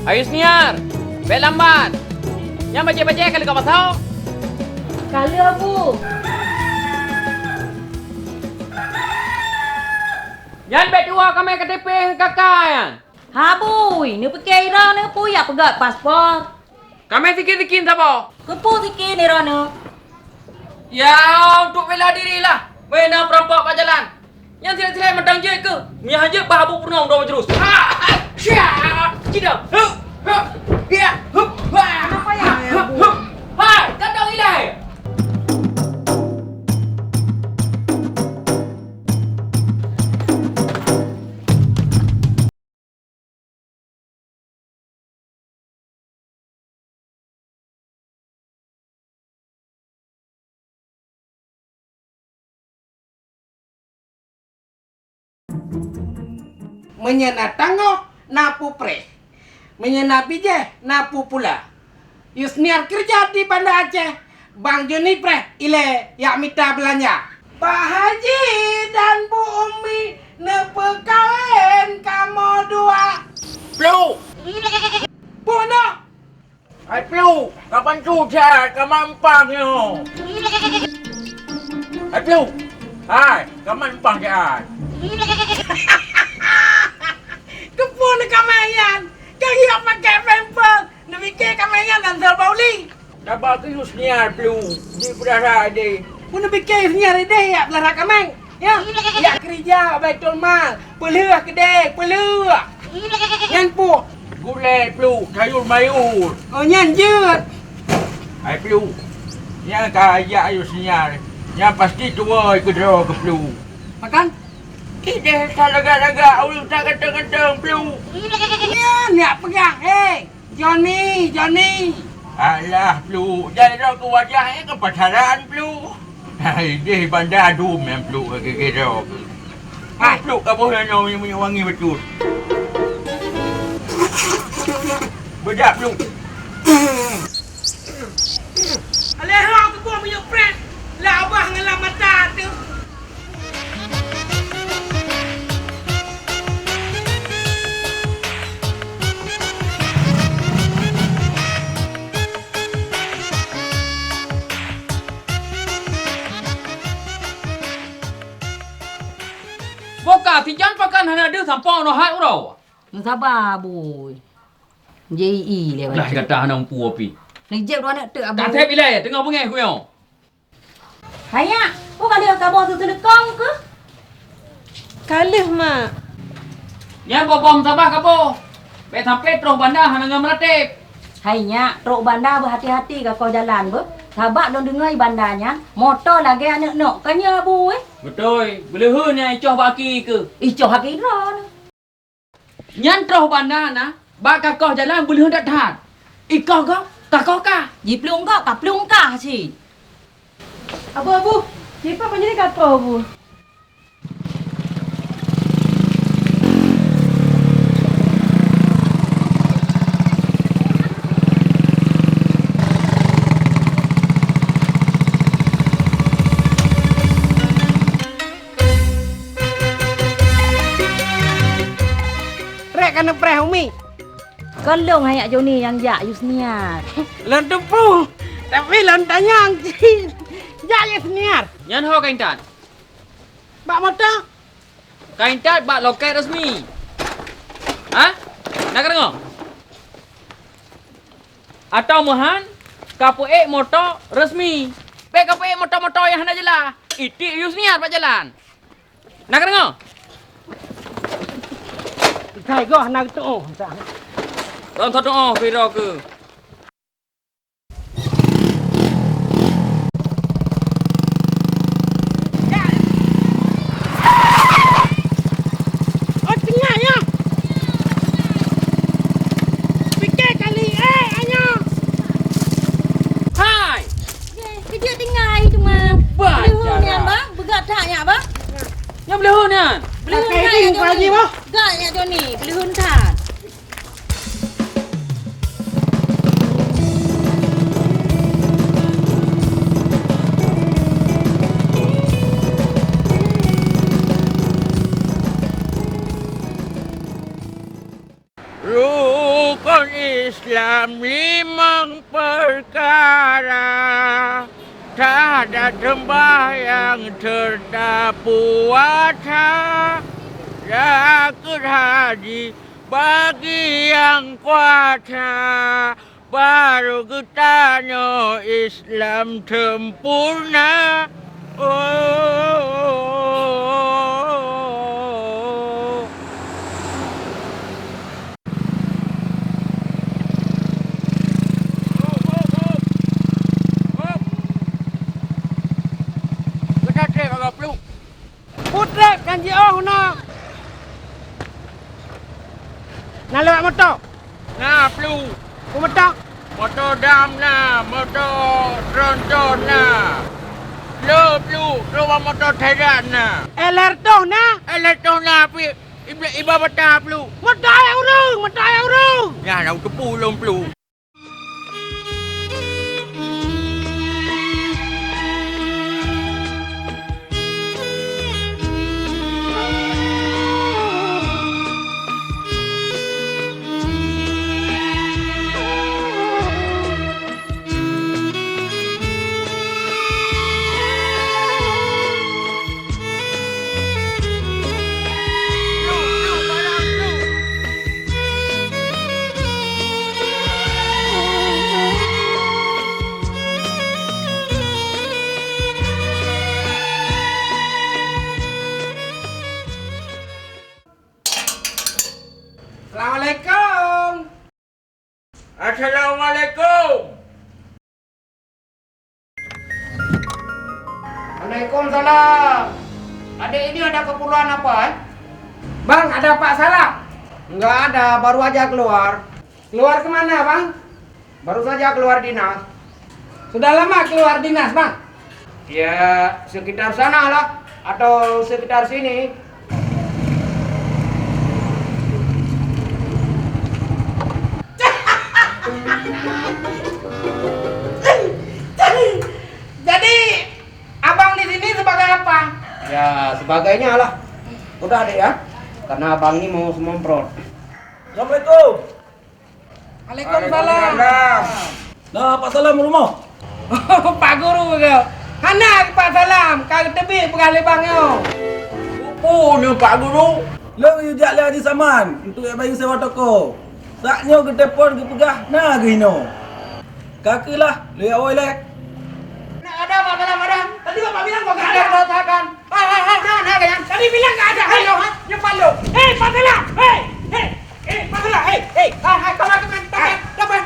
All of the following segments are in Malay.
Ayo senior, baik lambat. Yang baca-baca kalau kau tahu. Kala bu. Yang baik dua kami KTP kakak yang. Ha bu, ni pakai ira ni pu ya pegat paspor. Kami sikit-sikit apa? Ke pu sikit ni ira ni. Ya, untuk bela diri lah. Mana perampok kat jalan. Yang silap-silap mentang je ke? Ni aja bahabu pernah dah terus. Syah! Cina. Ya. Kenapa ya, Bu? Hai, tak tahu ilai. Menyena tango napu pre, menyena bije napu pula. Yusniar kerja di Banda Aceh, Bang Joni pre ile yak minta belanja. Pak Haji dan Bu Umi nepekawin kamu dua. Plu. Bono. Hai Plu, kapan sudah kemampang yo? Hai Plu. Hai, kemampang ya. Kepun kamayan. Kaya yak pakai pamper. Nemike kamayan dan terbauli. Dapat tu Yusniar Plu. Di berasa ade. Pun nemike senyar ide yak belara kamang. Ya, yak kerja betul mal. Pelih kedai, pelih. Yan po. Gulai Plu, sayur mayur. Oh yan jut. Hai Plu. Yang kaya Yusniar. Yang pasti tua ikut draw ke Plu. Makan? Ide salaga-laga ulun tak kentang-kentang Plu. Ya, nak pegang. Johnny, Johnny. Alah Plu, jangan ke wajahnya ke pasaran Plu. Hai, dia bandar adum yang Plu kira. Hai Plu, kamu yang punya wangi betul. Bejak Plu. Alah, hang tu buang punya friend. Lah abah ngelam mata tu. Boka, si jangan pakan hanya ada sampah no hai urau. Ni sabar bu. JE le Lah kata hanya umpu api. Ni jep dua nak tu abu. Tak tep ilai, tengah pengai aku yang. Haya, bu kali kabar tu telekong ke? Kalih mak. Yang bom sabah kapo. Be sampai terus bandar hanya ngam ratip. Hanya, truk bandar berhati-hati ke kau jalan bu. Sabak dong dengar bandanya, motor lagi anak nak kanya bu Betul, boleh hanya icoh baki ke. Icoh haki ron. Nyan terus bandar na, bak kakoh jalan boleh hendak tahan. Ikoh kau, kakoh kah? Ji plung kah si. Abu, siapa penjadi kata abu? Rek kena preh Umi. Kalung hanya Joni yang jak Yusniar. Len tepu. Tapi len tanyang. Ya Yusniar. Nyan ho kain tat. Bak motor. Kain tat bak loket resmi. Ha? Nak dengar? Atau mahan kapuek motor resmi. Be kapuek motor-motor yang hendak jelah. Itik Yusniar pak jalan. Nak dengar? Thầy có năng tu. Tuan thật đó, vì đó cứ. Ở tengah ya. Fikir kali anyo. Hai. Kerja tinggal cuma. Baca Belum ni lah. bang, begat tak ya bang? Yang boleh hon kan? Belum Pakai tak ini ya muka lagi, Joni. Bang. Gak ya Joni, belum tak. Rukun Islam 5 perkara. Tak ada sembahyang serta puasa. Zakat haji bagi yang kuasa. Baru katanya Islam sempurna. Oh. Kita cek agak perlu. Putrek kan ji oh na. Nak lewat motor. Nah, perlu. Motor. Motor dam na, motor tronton na. Perlu keluar motor teran na. Lertoh na. Elektron na, iba bata perlu. Motor yang urung. Ya, nak tepu belum perlu. Assalamualaikum. Assalamualaikum. Waalaikumsalam. Adik ini ada keperluan apa? Bang, ada Pak Salah? Enggak ada, baru aja keluar. Keluar kemana, Bang? Baru saja keluar dinas. Sudah lama keluar dinas, Bang? Ya, sekitar sana lah. Atau sekitar sini. Jadi, abang di sini sebagai apa? Ya, sebagainya lah. Udah deh ya, karena abang ini mau semprot. Assalamualaikum. Waalaikumsalam. Nah, Pak Salam rumah. Oh, Pak Guru ke? Hanak Pak Salam, kau tebi pengali bangyo. Punya Pak Guru. Lo ujak le Haji Saman untuk yang bayi sewa toko. Saknyo ke telefon ke pegah nah ke hino. Kakelah, le awal lek. Nak ada Pak Salam ada. Tadi Bapak bilang kau enggak ada rotakan. Nah, kan. Tadi bilang enggak ada. Ayo, cepat lo. Hei, Pak Salam. Hei, Pak Salam. Hei. Dapat.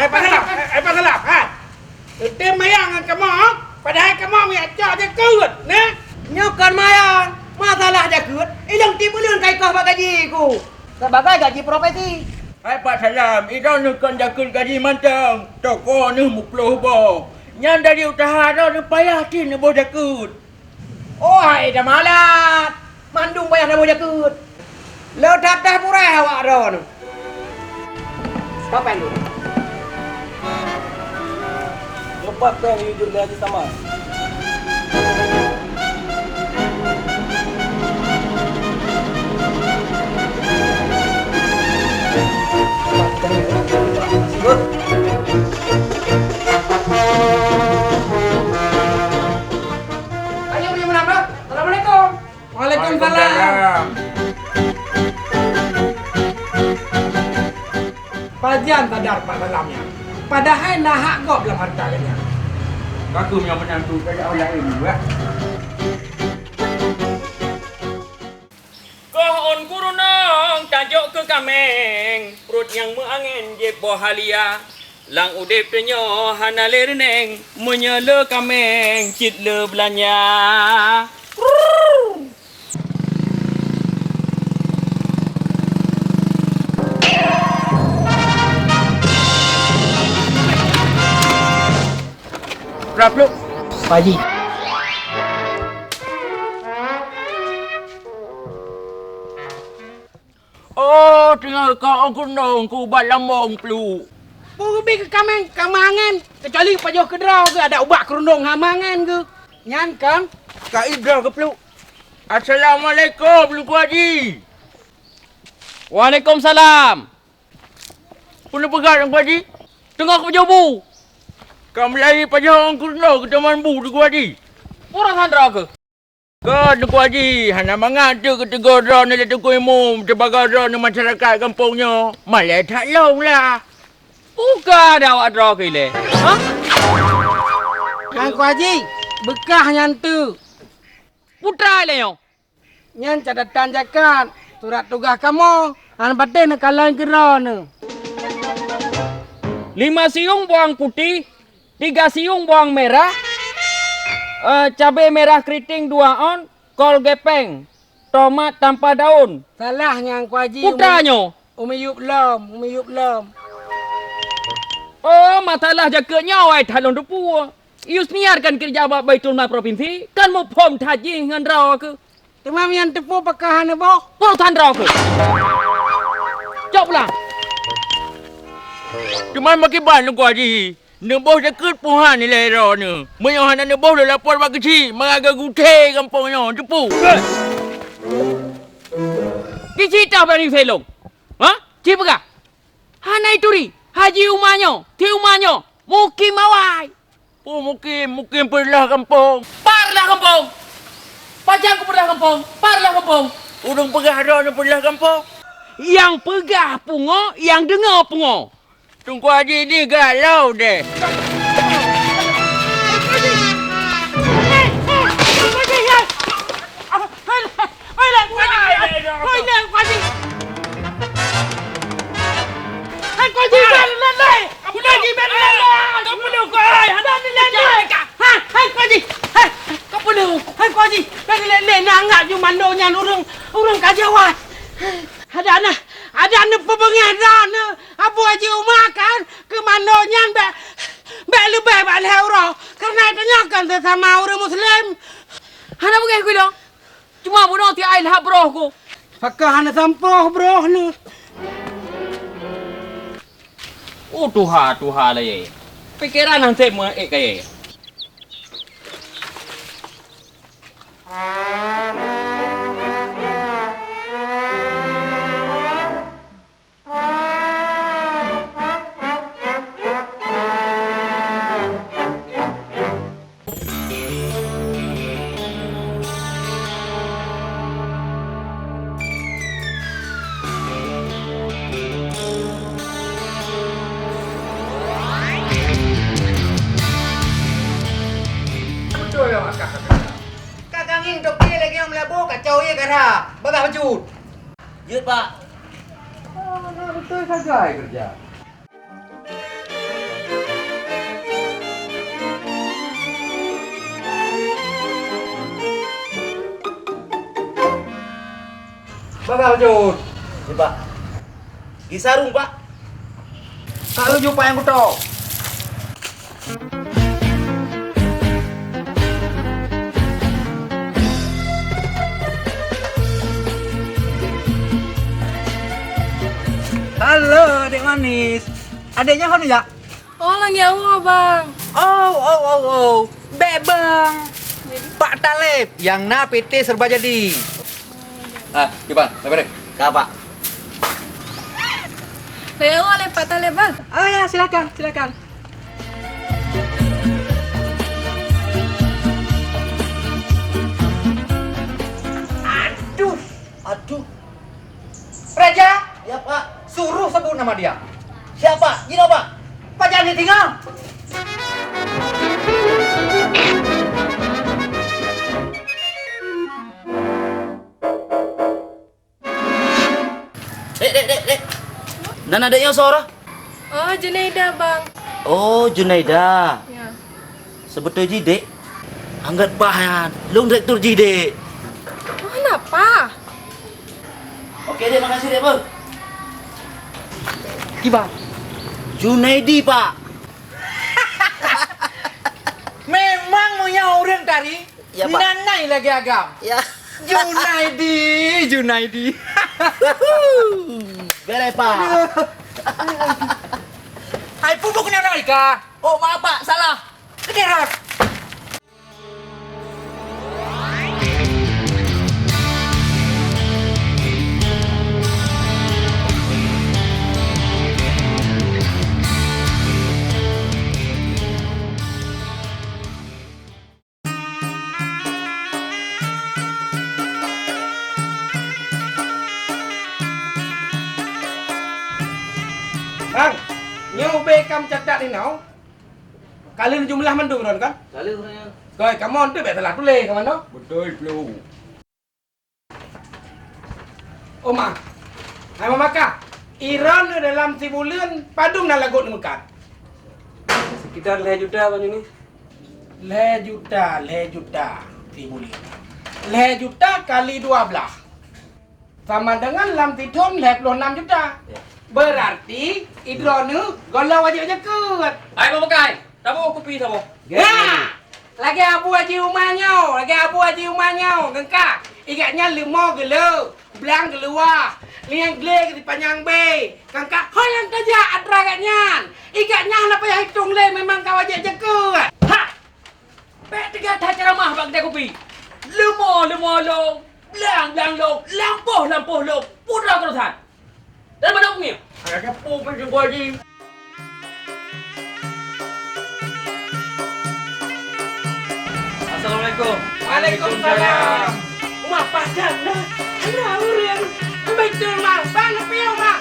Pak Salam. Tim mayang kamu. Padahal kamu miacak je kut, nah. Nyokan mayang. Masalah je kut. Ilang timbulun kai kau gaji ku. Sebagai gaji profesi. Hai Pak Salam, itu nukan jakun gaji mantang. Toko ni 10 boh. Yang dari usaha dah payah tin boh jakut. Oh, hai dah malat. Mandung bayar dah boja kut. Lo tatah pureh awak ron. Kapan lu? Lepas peng ujak le Haji Saman. Ayo punya menapa? Assalamualaikum. Waalaikumsalam. Pajian tadar Pak Salamnya. Padahal nahak kau belum hartanya. Aku yang menantu pada orang ini juga. Kohon guru nong tajuk ke kameng. Perut yang mengangin je bohalia. Lang udip tenyo hanale reneng. Menyala kameng cit le belanja. Berapa lu? Paji. Oh, tinggal kau gunung ku balamong pelu. Bubi ke kamangan. Kecuali pajoh kedrau ke ada ubak kerundung hamangan ke. Nyan kan? Kak Idra ke pelu. Assalamualaikum, Lu Haji. Waalaikumsalam. Pernah pegat Tuan Haji? Tengah kerja bu. Kami lari pada orang kerja ke taman bu Tuan Haji. Orang Sandra ke? Kan Tuan Haji, hana mengata ketiga orang ni jatuh kuimu sebagai orang di masyarakat kampungnya. Malah tak long lah. Bukan dah awak draw ke ile. Ha? Yang Ku Haji, bekah yang tu. Putra ile yo. Yang catatan jakat, surat tugas kamu. Han batin nak kalah kira ni. 5 siung bawang putih, 3 siung bawang merah, cabai merah keriting 2 on, kol gepeng, tomat tanpa daun. Salah yang Ku Haji. Putranyo. Umi yup lom. Oh, masalah jakatnya awak talon depu. Ius niarkan kerja abang Baitul Mal Provinsi, kan mau pom taji dengan raw ke? Temam yang tepu pekahan ni boh. Perutan raw ke? Jom pulang. Cuma makin ban Tuan Haji. Neboh dekat puhan ni lera ni. Menyohan nak neboh dah lapor bak kecil. Mengaga guteh kampungnya. Cepu. Dicita berani selong. Ha? Cik pegah? Hanai turi. Haji umahnya. Ti umahnya. Mukim awai. Oh mungkin perlah kampung. Parlah kampung. Pajang ku perlah kampung. Parlah kampung. Urang pegah dah ni perlah kampung. Yang pegah pungo, yang dengar pungo. Tunku Haji ni galau deh. Urang kajawat. Ada anak pembengeran Abu Haji Umar kan ke mandonya be lebih balik orang karena tanya kan sama orang Muslim. Hana bukan aku dong. Cuma bunuh ti ai lah broh ku. Fakah hana sampoh bro ni. Oh Tuhan lah ye. Pikiran nang saya mau kayak. Kakang ing toki lagi yang melabu kacau ye kara. Bagah baju. Ya Pak. Nah, betul kagak kerja. Bagah baju. Ya Pak. Di sarung Pak. Kalau jumpa yang kutok. Halo, adik manis. Adiknya kan ya? Oh, lagi awal, Bang. Oh. Bebang. Pak Talib yang na PT serba jadi. Ah, gimana? Lepas Kak Pak. Lagi awal Pak Talib, Bang. Oh ya, silakan. Aduh. Raja, Ya Pak. suruh sebut nama dia. Siapa? Gino Pak. Pak jangan ditinggal. Dek. Dan adiknya seorang? Oh, Junaida, Bang. Oh, Junaida. Ya. Sebetulnya Dek. Angkat bahan. Long direktur Dek. Oh, kenapa? Oke Dek, makasih Dek, Bang. Kiba. Junaidi, Pak. Memang punya orang tadi. Ya, Pak. Nanai lagi agam. Ya. Junaidi. Beres, Pak. Hai pupuk kena naika. Oh, maaf, Pak. Salah. Kederat. Nyo bekam catat ni nau. Kali ni jumlah mandung ron kan? Kali orangnya. Koi, come on tu bet salah tulis kawan tu. Betul Pelu. Oma. Hai mamaka. Iran ni dalam sebulan padung nak lagut ni mekat. Sekitar 2 juta bang ini. 2 juta sebulan. 2 juta kali 12. Sama dengan lam tidun 26 juta. Berarti idron ni golau wajib jakut. Hai mamakai. Tabo kopi tabo. Ya. Lagi abu aji rumahnya, Gengkak. Igatnya 5 gelo, belang keluar. Liang glek di panjang bay. Gengkak hoyang kerja adra katnya. Igatnya nak payah hitung le memang kau wajib jakut. Ha. Pek 3 dah ceramah bang kedai kopi. Lemo long. Belang long. Lampuh long. Putra kerusan. Dan mana punya? Agak kepu pun jumpa Haji. Assalamualaikum. Waalaikumsalam. Mak padan dah. Ada orang. Betul mak. Bang piau mak.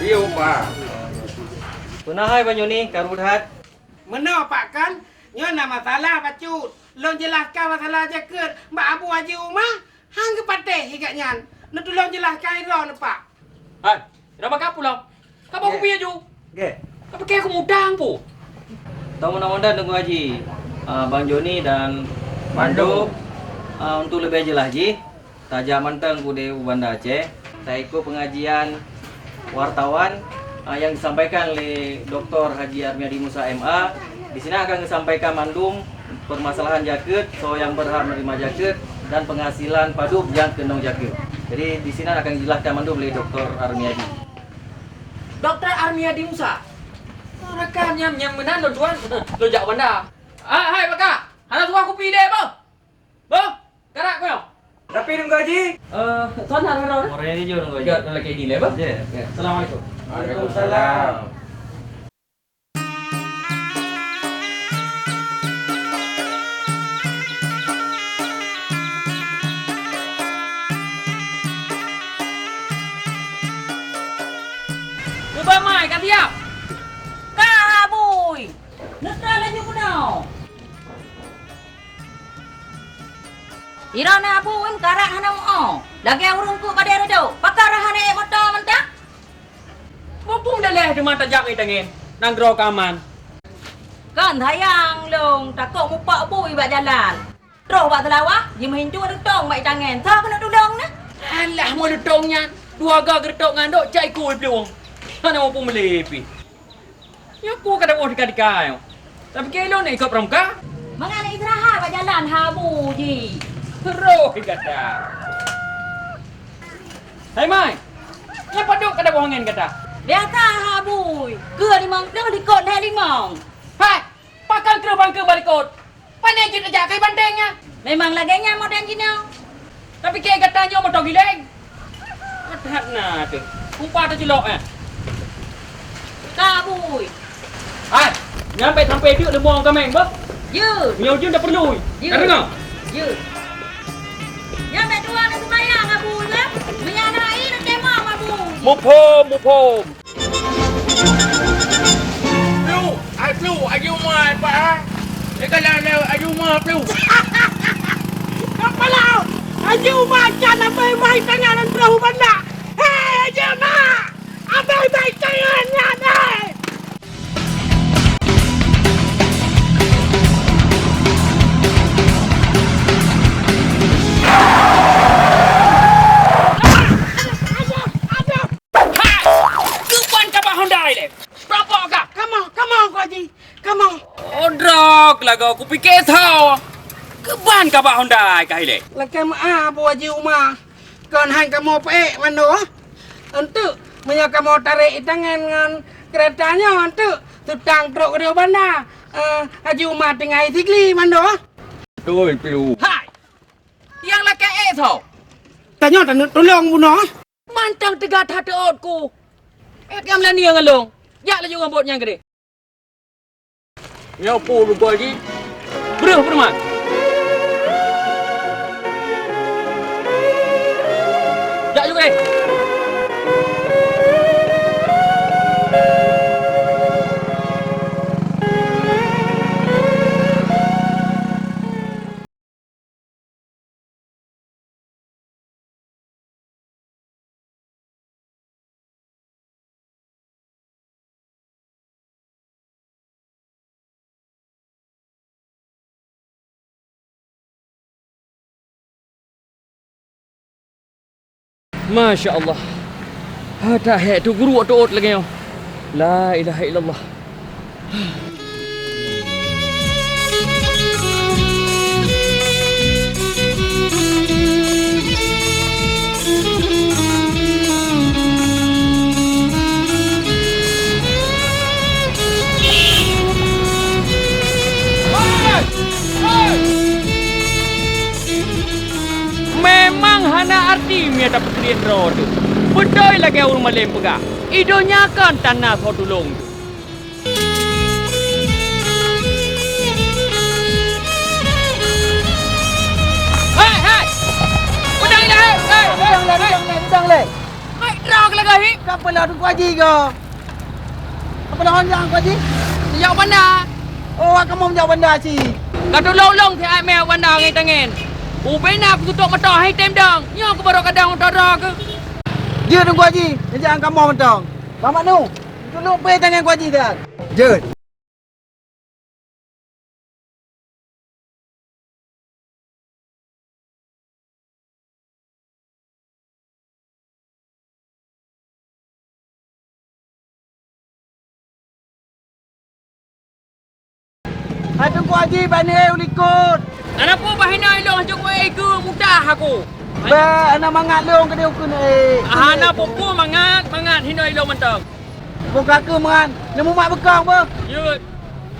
Piu Pak. Pernah hai banyu ni karudhat. Mana pak kan? Nyo nak masalah pacut. Long jelaskan masalah jakut. Mbak Abu Haji Umar. Hang ke pateh hikatnya. Nak tolong jelaskan iro ni pak. Hai. Dah makan pulau. Kau bawa kopi aja. Okey. Kau pakai aku mudang pu. Tahu mudah-mudahan tunggu Haji Bang Joni dan Mandu untuk lebih jelas Haji Tajam Manteng Kude Banda Aceh. Saya ikut pengajian wartawan yang disampaikan oleh Dr. Haji Armiadi Musa MA. Di sini akan disampaikan mandum permasalahan jakut, so yang berhak menerima jakut dan penghasilan padub yang kendong jakut. Jadi di sini akan dijelaskan mandum oleh Dr. Armiadi. Dr. Armiadi Musa. Rekan nyam menan lo tuan. Lo jak benda. Hai Pak. Hana tuan kopi deh, Bang. Bang, karak kau. Tapi tunggu Haji. Tuan hana ro. Orang ini juga Ya, lagi ini le, Bang. Ya. Assalamualaikum. Waalaikumsalam. Cuba mai kan tiap. Kabui. Netra lagi punau. Irana abu em karak hana mo. Lagi urungku pada redo. Pakar hana motor mentah. Mumpung dah leh di mata jak ni tengin. Nang gro kaman. Kan hayang long takut mupak bui bak jalan. Terus bak telawah, ji mahin tu ada tong mak tangan. Sa kena tolong nah. Alah mau detongnya. Dua gak geretok ngandok cai kuih peluang. Hana mumpung melepi. Ya aku kada mau dika-dika. Tapi kelo ni ikut peremka. Mangana istirahat bak jalan habu ji. Terus kata. Hai Mai. Ya paduk kada bohongin kata. Biasa habui. Ke di mang dah di kot dah limang. Hai. Pakai kru bangke balikot. Pandai je ajak kai bandengnya. Memang laganya modern jinau. Tapi ke katanya mau gileng. Adat na tu. Kumpa tu jelok Kabui. Hai. Sampai dia lemong kameng bah. Ye. Miau je dah perlu. Ya. Kata dengar? Ye. Yang mek dua nak sembahyang habui lah. Menyanai nak tema habui. Mupom. Flu, ayu mai pak. Kalau ayu mai flu. Apa lau? Ayu mai jangan mai tangan perahu banda. Hei, ayu mai. Abai mai tangannya deh. Kupan kapal Hyundai le. Berapa kah? Come on, Ko Haji. Come on. Odrak lah kau. Aku fikir tahu. Keban kapal Hyundai kah ile? Lakam Abu Haji Umar. Kon hang kamu pe mano? Untuk punya kamu tarik tangan dengan keretanya untuk tutang truk dia banda. Haji Umar tengah itikli mano? Betul Pelu. Hai. Yang laki tahu. Tanya tolong bunuh. Mantang tegat hati otku. Yang melani yang ngelong. Ya laju rambutnya gede. Ya apa lupa Haji? Beruh permat. Ya Hei. Masya Allah. Dah tu guru atau ot lagi yo. La ilaha illallah. Memang hana arti mia dapat krian ro tu. Betul lagi orang Malay pegah. Idonya kan tanah kau tulung. Hei, hei. Udang ni hei. Hei, Udang le. Hei, drag lagi. Apa lah tu Haji ke? Apa dah hanjang Haji? Sejak mana? Oh, kamu mau menjawab benda si. Kau long thì ai mèo ban đầu ngay tangen. Ubay na aku tutup mata hai tem dang. Nya aku baru kadang utara ke. Dia tunggu Haji. Jangan kamu mentang. Mamak nu. Tolong pay tangan Haji dah. Jut. Hai tunggu Haji bani ulikut. Anak po bahina ilong hajuk ko ke mudah aku. Ba anak mangat long ke dia ukun Anak po mangat hina ilong mentang. Buka ke mangan. Nemu mak bekang apa? Yut.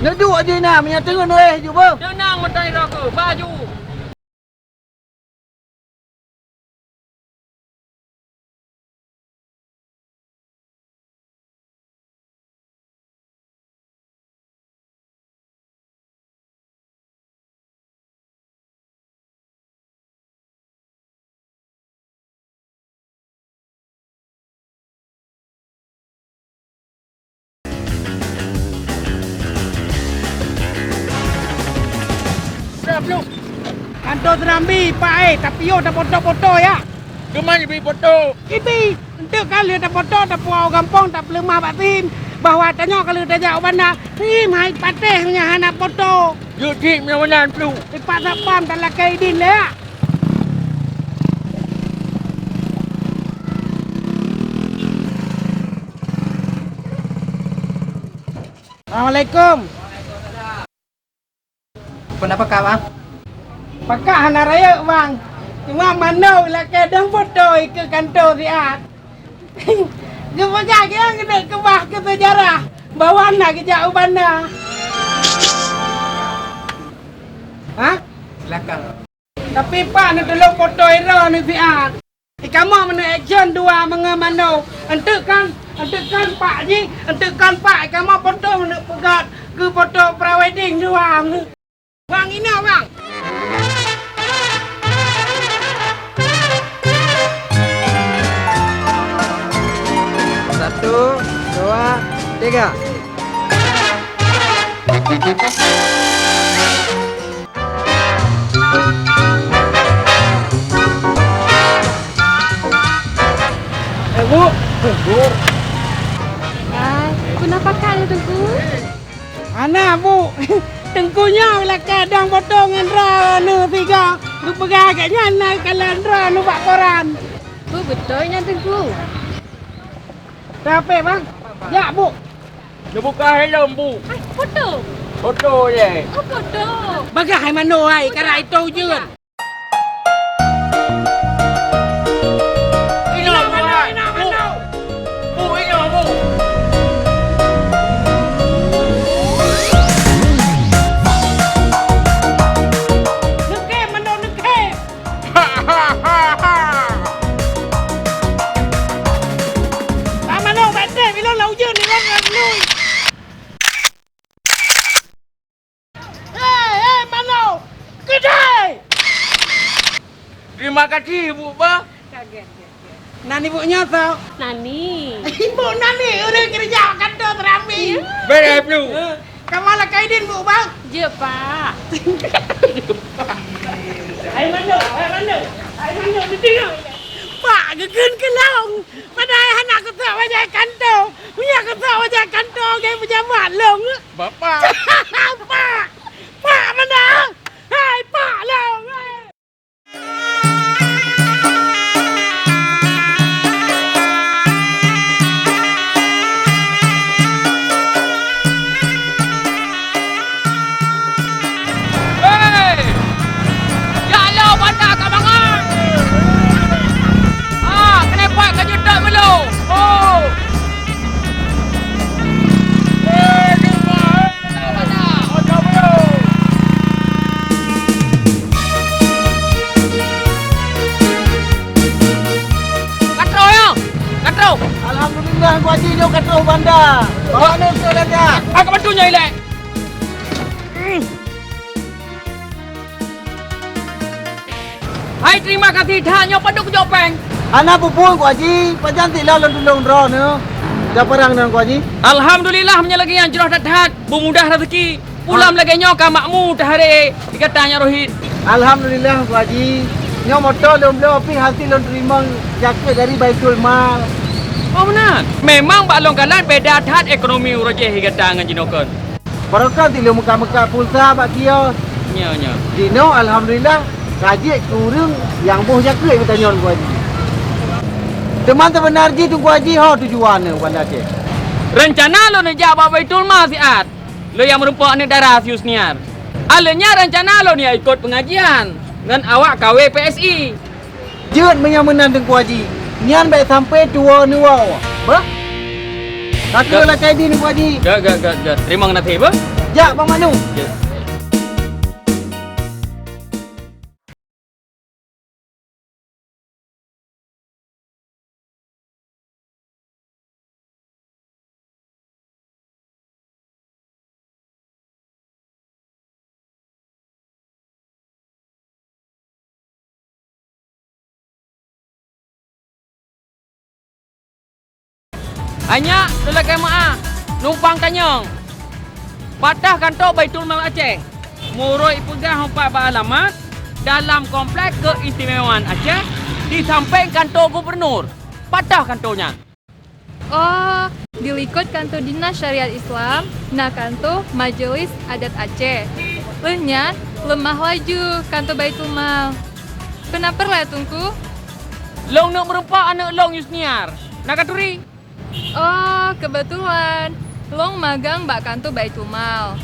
Nak duk Haji nak menyatakan je apa? Tenang mentai ra ke baju. Kantor Serambi, Pak tapi yo dah foto-foto ya. Kemana bi foto? Ini, untuk kali dah foto dah puau gampang tak pelemah batin. Bahwa tanya kalau dah jauh bandar, tim hai pateh punya anak foto. Yut tim yang mana plu? Ipak sapam tak lakai din le ya. Assalamualaikum. Kenapa kau bang? Pakak hana raya bang. Cuma mana lah kadang foto ke kantor riat. Jumpa yang gede ke bah ke sejarah. Bawa anak ke jauh bandar. Hah? Belakang. Tapi pak nak tolong foto era ni riat. Kamu mana action dua mengamano. Entukkan pak ji. Entukkan pak kamu foto nak pegat ke foto pre-wedding dua. Bang ini bang. Satu, dua, tiga. Bu. Kenapa kalian tunggu? Ana bu. Tengkunya lah kadang potongan ra nu tiga. Lu pegang agaknya naik kalan ra nu bak koran. Bu betulnya tunggu. Berapa bang? Ya bu. Dia buka helm bu. Foto. Foto je. Oh foto. Bagai mano ai kara itu je. Terima kasih bu ba. Nani ibunya tau? Nani. Ibu Nani udah kerja kantor terambil. Beres lu. Kamu lah kaidin bu bang. Je, Pak. Ayo manduk, ditinggal. Pak, gegen ke long. Padahal anak aku tak wajah kantor. Punya aku tak wajah kantor, kayak pejabat long. Bapak. Pak mana? Hai, Pak long. Hei! Jalan bandar kat Bangang. Kena buat kerja tak dulu. Oh. Katro ya? Katro. Alhamdulillah Ku Haji dia kata bandar. Bawa ni sekalian dia. Aku bantunya ilek. Hai, terima kasih dah paduk jopeng. Anak pupun Ku Haji, pajantiklah londong draw ni. Dah perang dengan Ku Haji. Alhamdulillah menyelagi yang jerah dahat, bermudah rezeki. Pulam lagi nyoka makmu tahare dikatanya Rohit. Alhamdulillah Ku Haji. Nyo motor belum pi hasil lon terima jaket dari Baitul Mal. Oh benar. Memang balong kalan beda dahat ekonomi urajeh higata dengan jinokon. Barokah ti lu muka-muka pulsa bak kia. Nya. Dino alhamdulillah gaji kurang yang boh jaket kita nyon Ku Haji. Teman-teman Narji tu Ku Haji ho tujuan ni Bandar Aceh. Rencana lo ni jawab Baitul Mal siat. Lo yang merupakan negara Siusniar. Alenya rencana lo ni ikut pengajian dengan awak KW PSI. Jeut menyamenan dengan Ku Haji. Nian baik sampai tua ni wau. Bah? Taklah kaidi ni Ku Haji. Gak. Terima kasih, ba? Jak Bang Manu. Hanya lelaki maah numpang kanyong. Patah kantor Baitul Mal Aceh. Muroi pegang 4 alamat dalam kompleks keistimewaan Aceh di samping kantor gubernur. Patah kantornya. Oh, dilikut kantor Dinas Syariat Islam, nah kantor Majelis Adat Aceh. Lehnya lemah laju kantor Baitul Mal. Kenapa lah tungku? Long nak merupa anak long Yusniar. Nak katuri? Oh, kebetulan. Long magang bak kantor Baitul Mal.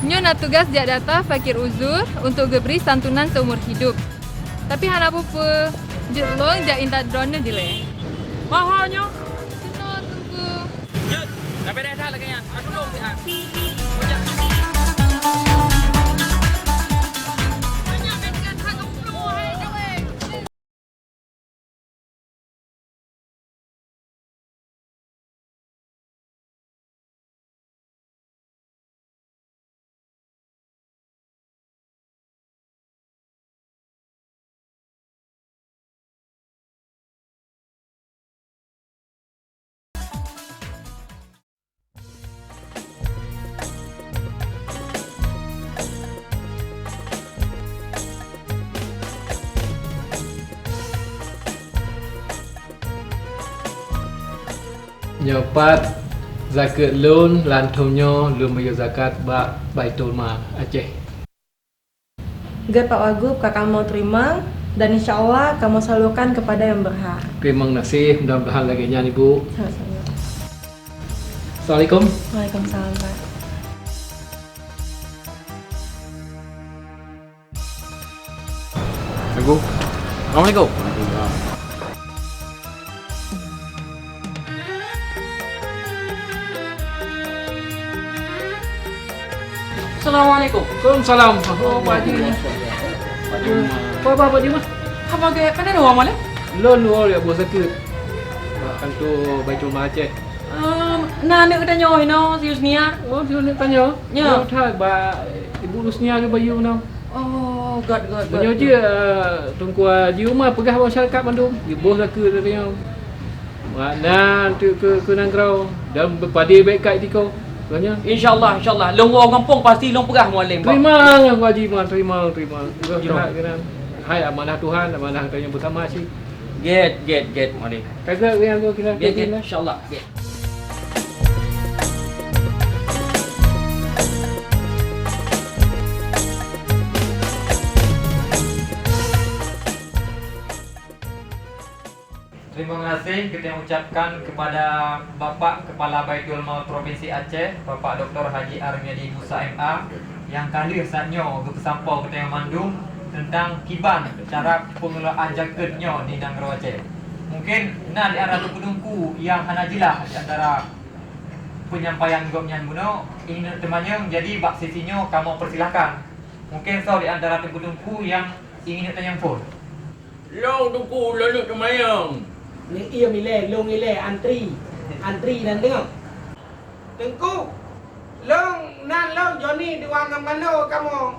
Nyo nak tugas jak data fakir uzur untuk geberi santunan seumur hidup. Tapi hana pupu. Jut long jak inta drone dile. Mahanya. Sino tunggu. Jut, tapi dah lagi yang. Aku long sihat. Nyopat zakat loan lantumnya belum bayar zakat bak Baitul Mal Aceh. Gat Pak Wagub kakak mau terima dan insya Allah kamu salurkan kepada yang berhak. Terima kasih, mudah-mudahan lagi nyanyi Bu. Sama-sama. Assalamualaikum. Waalaikumsalam Pak. Assalamualaikum. Assalamualaikum. Waalaikumsalam. Oh, Pak Haji. Apa dia mah? Apa ke kan ada orang malam? Loan lu ya bos zakat. Bak kantor Baitul Mal Aceh. Nah, nak kata nyoy no, si Yusnia. Oh, dia nak tanya. Ya. Thak bak Ibu Lusnia ke bayu no. Oh, god. Banyak je tungku di rumah pegah masyarakat Bandung. Dia bos zakat dia. Makna tu ke nangkrau dan berpadi baik kat tiko. Banyak. InsyaAllah, long orang kampung pasti long perah mualim. Terima Pak Haji, terima. Terus jahat kena. Hai amanah Tuhan, amanah yang pertama sih. Get mualim. Kagak yang tu kira. Get insyaAllah. Get. Terima kasih kita ucapkan kepada Bapak Kepala Baitul Mal Provinsi Aceh, Bapak Dr. Haji Armiadi Musa MA yang kali saatnya berkesampau kita yang mandung tentang kiban cara pengelolaan jaketnya di Nanggro Aceh. Mungkin di arah tungku yang hanajilah di antara penyampaian gopnya guna ini temannya jadi bak sisinya kamu persilahkan. Mungkin di antara tungku yang ingin tanya pun. Long tungku lalu temayang. Ni ia milih, long milih antri dan tengok. Tengku, long Johnny di wang mana kamu?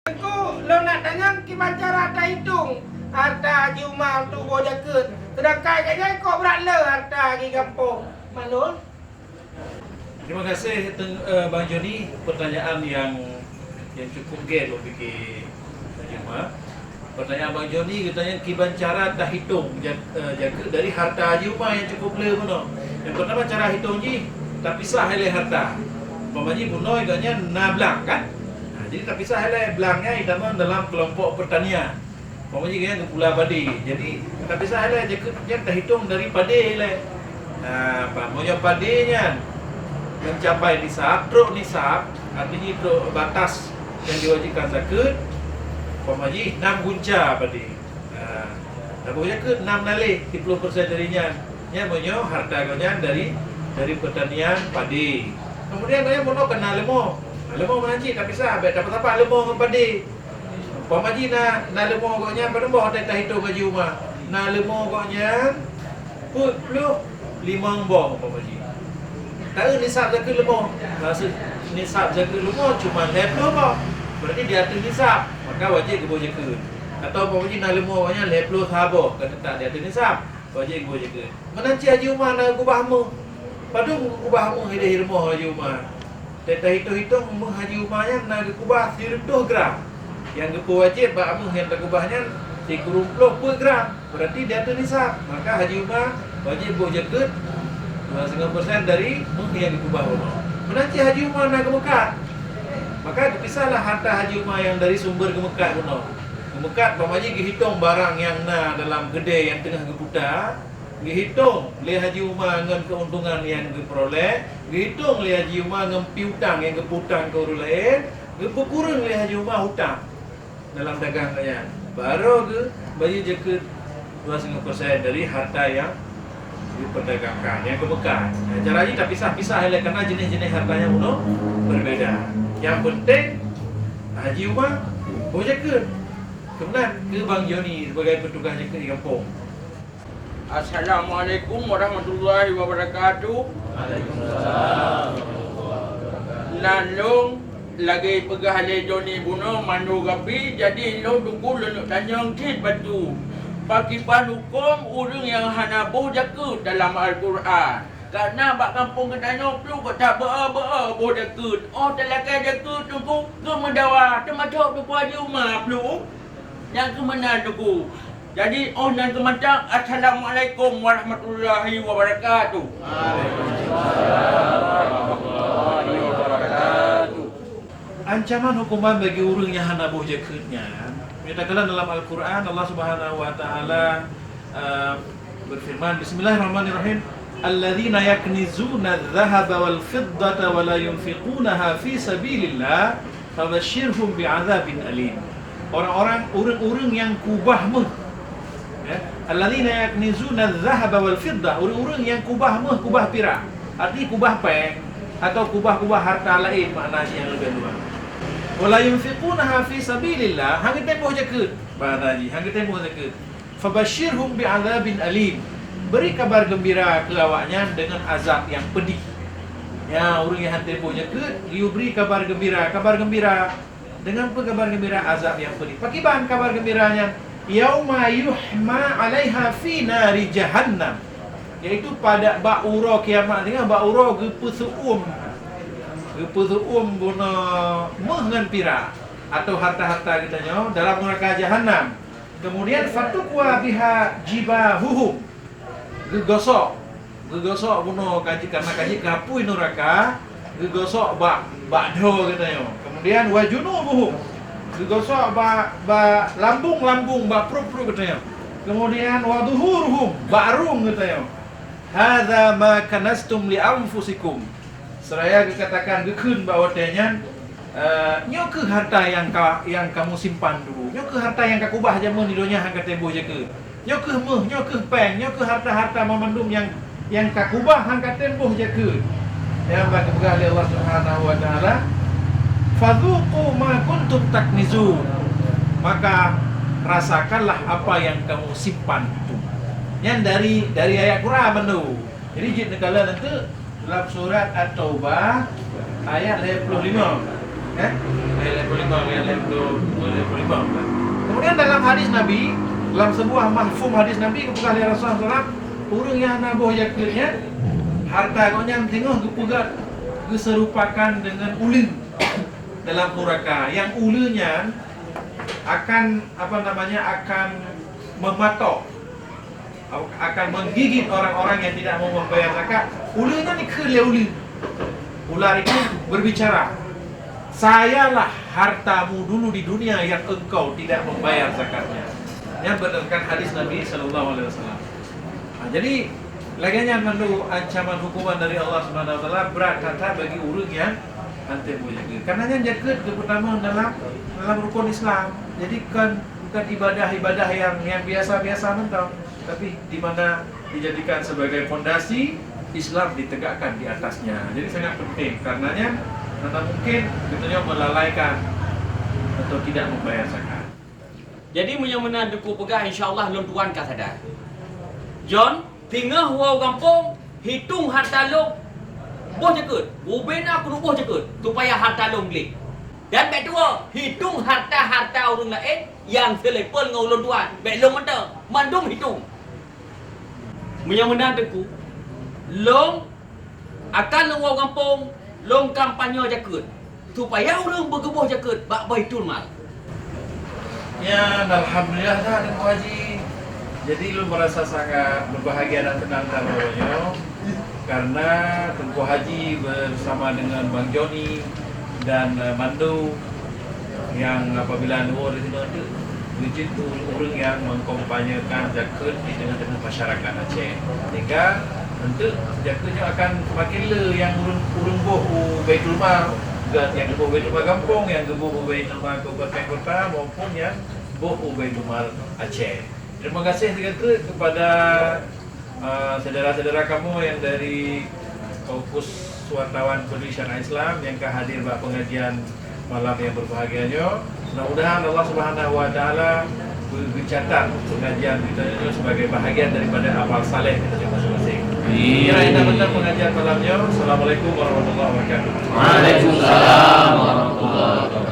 Tengku, long nak tanya kiban cara tak hitung harta jumlah tu bo jaket. Sedangkan kayaknya kau berat le harta di kampung. Manul? Terima kasih Bang Joni, pertanyaan yang cukup gede lo fikir Jumah. Pertanyaan Bang Joni katanya kiban cara tak hitung jaga dari harta haji rumah yang cukup le puno. Yang pertama cara hitung ji tak pisah hele harta. Pemaji puno katanya nablang kan? Jadi tak pisah hele belangnya idama dalam kelompok pertanian. Pemaji katanya kepula padi. Jadi tak pisah hele jaga tak hitung dari padi hele. Pamoja padinya mencapai nisab, truk nisab artinya truk batas yang diwajibkan zakat. Pemaji 6 gunca padi. Dah boleh ke 6 nalih 30% darinya. Nya monyo harta gonya dari pertanian padi. Kemudian gonya mono kena lemo. Lemo menanci tak bisa dapat apa lemo dengan padi. Pemaji na lemo gonya pada boh tak hitung gaji rumah. Na lemo gonya put 5 boh pemaji. Tak nisab zakat lemo. Maksud nisab zakat lemo cuma 20 boh. Berarti dia atas nisab, maka wajib ke jaga. Atau pemaji nak lemah banyak 20 sahabat kata tak dia atas nisab, wajib ke jaga. Menanci haji rumah nak kubahmu. Padu kubahmu hidup rumah haji rumah. Tak hitung-hitung haji rumahnya nak kubah 100 gram. Yang ke wajib bakmu yang tak kubahnya 30 gram. Berarti dia atas nisab, maka haji rumah wajib ke jaga 2.5% dari yang dikubah rumah. Menanci haji rumah nak ke Mekah. Maka dipisahlah harta haji rumah yang dari sumber ke Mekah kuno. Ke Mekah pemaji dihitung barang yang dalam gede yang tengah diputar, dihitung le haji rumah dengan keuntungan yang diperoleh, dihitung le haji rumah dengan piutang yang diputang ke orang lain, dikurang le haji rumah hutang dalam dagangannya. Baru ke bagi jaket 2.5% dari harta yang diperdagangkan yang ke Mekah. Cara ini tak pisah-pisah karena jenis-jenis hartanya kuno berbeda. Yang penting haji rumah boleh jaga. Kemudian ke Bang Joni sebagai petugas jaga di kampung. Assalamualaikum warahmatullahi wabarakatuh. Waalaikumsalam. Lalu lagi pegah le Joni buno mandu gapi jadi lo tunggu lo tanya kit batu. Pakiban hukum orang yang hanabuh jaga dalam Al-Quran. Karena bak kampung katanya perlu kau tak ber-ber boh jaket. Oh telakai jaket tunggu ke mendawa termasuk tu haji rumah perlu. Yang ke mana tunggu. Jadi dan ke macam Assalamualaikum warahmatullahi wabarakatuh. Warahmatullahi wabarakatuh. Ancaman hukuman bagi orang yang hanabuh jaketnya. Menyatakan dalam Al-Quran Allah Subhanahu wa taala berfirman Bismillahirrahmanirrahim. Alladzina yaknizuna adh-dhahaba wal-fiddata wa la yunfiqunaha fi sabilillah fabashshirhum bi'adzabin alim. Orang-orang yang kubah ya. Alladzina yaknizuna adh-dhahaba wal-fiddah, orang-orang yang kubah perak. Arti kubah peng atau kubah harta lain maknanya yang lebih luas. Wa la yunfiqunaha fi sabilillah, hang tempoh jaket. Bahanaji, hang tempoh jaket. Fabashshirhum bi'adzabin alim. Beri kabar gembira ke awaknya dengan azab yang pedih. Ya, orang yang tempoh jaket, dia beri kabar gembira. Kabar gembira dengan apa kabar gembira? Azab yang pedih. Pakiban kabar gembiranya, yauma yuhma 'alaiha fi nari jahannam. Iaitu pada ba'ura kiamat dengan ba'ura gepusuum guna mengen pira atau harta-harta kitanya dalam neraka jahanam. Kemudian fatukwa biha jibahuhum gegosok guna kaji karena kaji kapui neraka gegosok bakdo katanya. Kemudian wajunubuhum gegosok lambung perut katanya. Kemudian waduhuruhum barung katanya. Hadza ma kanastum li anfusikum. Seraya dikatakan gekun bahwa tanya nyo ke harta yang kamu simpan dulu. Nyo ke harta yang kau ubah jaman di dunia hang kata boh jaga. Nyo ke nyo ke peng, nyo ke harta-harta memandum yang kau ubah hang kata boh jaga. Yang bagi oleh Allah Subhanahu wa taala, fadzuqu ma kuntum taknizun. Maka rasakanlah apa yang kamu simpan itu. Yang dari ayat Quran tu. Jadi jid negala nanti dalam surat At-Taubah ayat 55. Ayat 55 ayat 55. Kemudian dalam hadis Nabi, dalam sebuah mahfum hadis Nabi kepada Rasulullah SAW, urang yang nabuh yakirnya harta konyang tengok gepugat diserupakan dengan ulin dalam neraka. Yang ulinya akan akan mematok, akan menggigit orang-orang yang tidak mau membayar zakat. Ulinya ni kelewulin. Ular itu berbicara, sayalah hartamu dulu di dunia yang engkau tidak membayar zakatnya. Yang berdasarkan hadis Nabi Sallallahu Alaihi Wasallam. Jadi laginya menurut ancaman hukuman dari Allah Subhanahu Wa Taala berat kata bagi urang yang anti berjaga. Karena yang jaga itu pertama dalam rukun Islam. Jadi bukan ibadah-ibadah yang biasa-biasa mentang, tapi di mana dijadikan sebagai fondasi Islam ditegakkan di atasnya. Jadi sangat penting karenanya karena mungkin kita melalaikan atau tidak membayar zakat. Jadi menyamana duku pegah insya-Allah lon tuan ka sadar. John, tinggal wau kampung hitung harta lo boh jakut. Ubena kudu boh jakut supaya harta lo beli. Dan baik dua, hitung harta-harta orang lain yang selepel ngau lon tuan. Baik lo mentang, mandum hitung. Menyamana duku long akan long wau kampung long kampanye jakut supaya orang bergebuh jakut bak baitul mal. Ya, alhamdulillah dah Tuan Haji. Jadi lu merasa sangat berbahagia dan tenang namanya karena Tuan Haji bersama dengan Bang Joni dan Mandu yang apabila luar di sini ada begitu orang yang mengkampanyekan zakat di tengah-tengah masyarakat Aceh. Sehingga tentu zakatnya akan makin le yang urung boh Baitul Mal, yang gebuh Baitul Mal kampung, yang gebuh Baitul Mal kabupaten kota maupun yang boh Baitul Mal Aceh. Terima kasih kepada saudara-saudara kamu yang dari Kaukus Wartawan Peduli Syariah Islam yang hadir pada pengajian malam yang berbahagianya. Mudah-mudahan Allah Subhanahu Wa Taala mencatat pengajian kita ini sebagai bahagian daripada amal saleh kita masing-masing. Kira-kira benar pengajian malamnya. Assalamualaikum warahmatullahi wabarakatuh. Waalaikumsalam warahmatullahi wabarakatuh.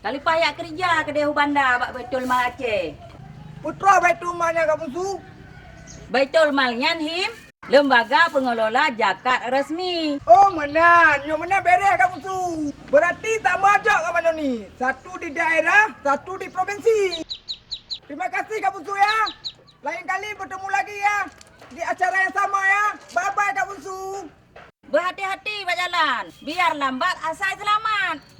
Kali payah kerja ke Dehu Bandar bak Baitul Mal Aceh. Putra Baitul Malnya kamu su? Baitul Malnya him lembaga pengelola zakat resmi. Oh mana? Nyo mana beres kamu su? Berarti tak majak kamu ni. Satu di daerah, satu di provinsi. Terima kasih kamu su ya. Lain kali bertemu lagi ya di acara yang sama ya. Bye bye kamu su. Berhati-hati berjalan, biar lambat asal selamat.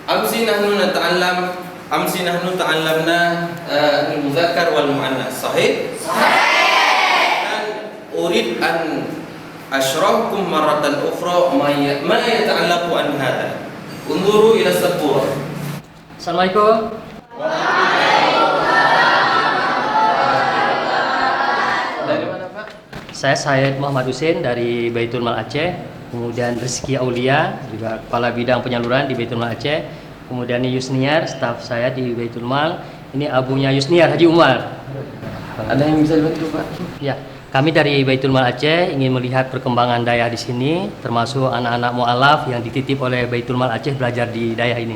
أمس نحن تعلمنا المذكر والمؤنث صحيح؟ أريد أن أشرحكم مرة أخرى ما يتعلق عن هذا. انظروا إلى السبورة. Assalamualaikum. Dari mana Pak? Saya Syed Muhammad Hussein dari Baitul Mal Aceh. Kemudian Rizky Aulia, juga Kepala Bidang Penyaluran di Baitul Mal Aceh. Kemudian ini Yusniar, staf saya di Baitul Mal. Ini abunya Yusniar, Haji Umar. Ada yang bisa dibantu Pak? Ya, kami dari Baitul Mal Aceh ingin melihat perkembangan daya di sini, termasuk anak-anak mu'alaf yang dititip oleh Baitul Mal Aceh belajar di daya ini.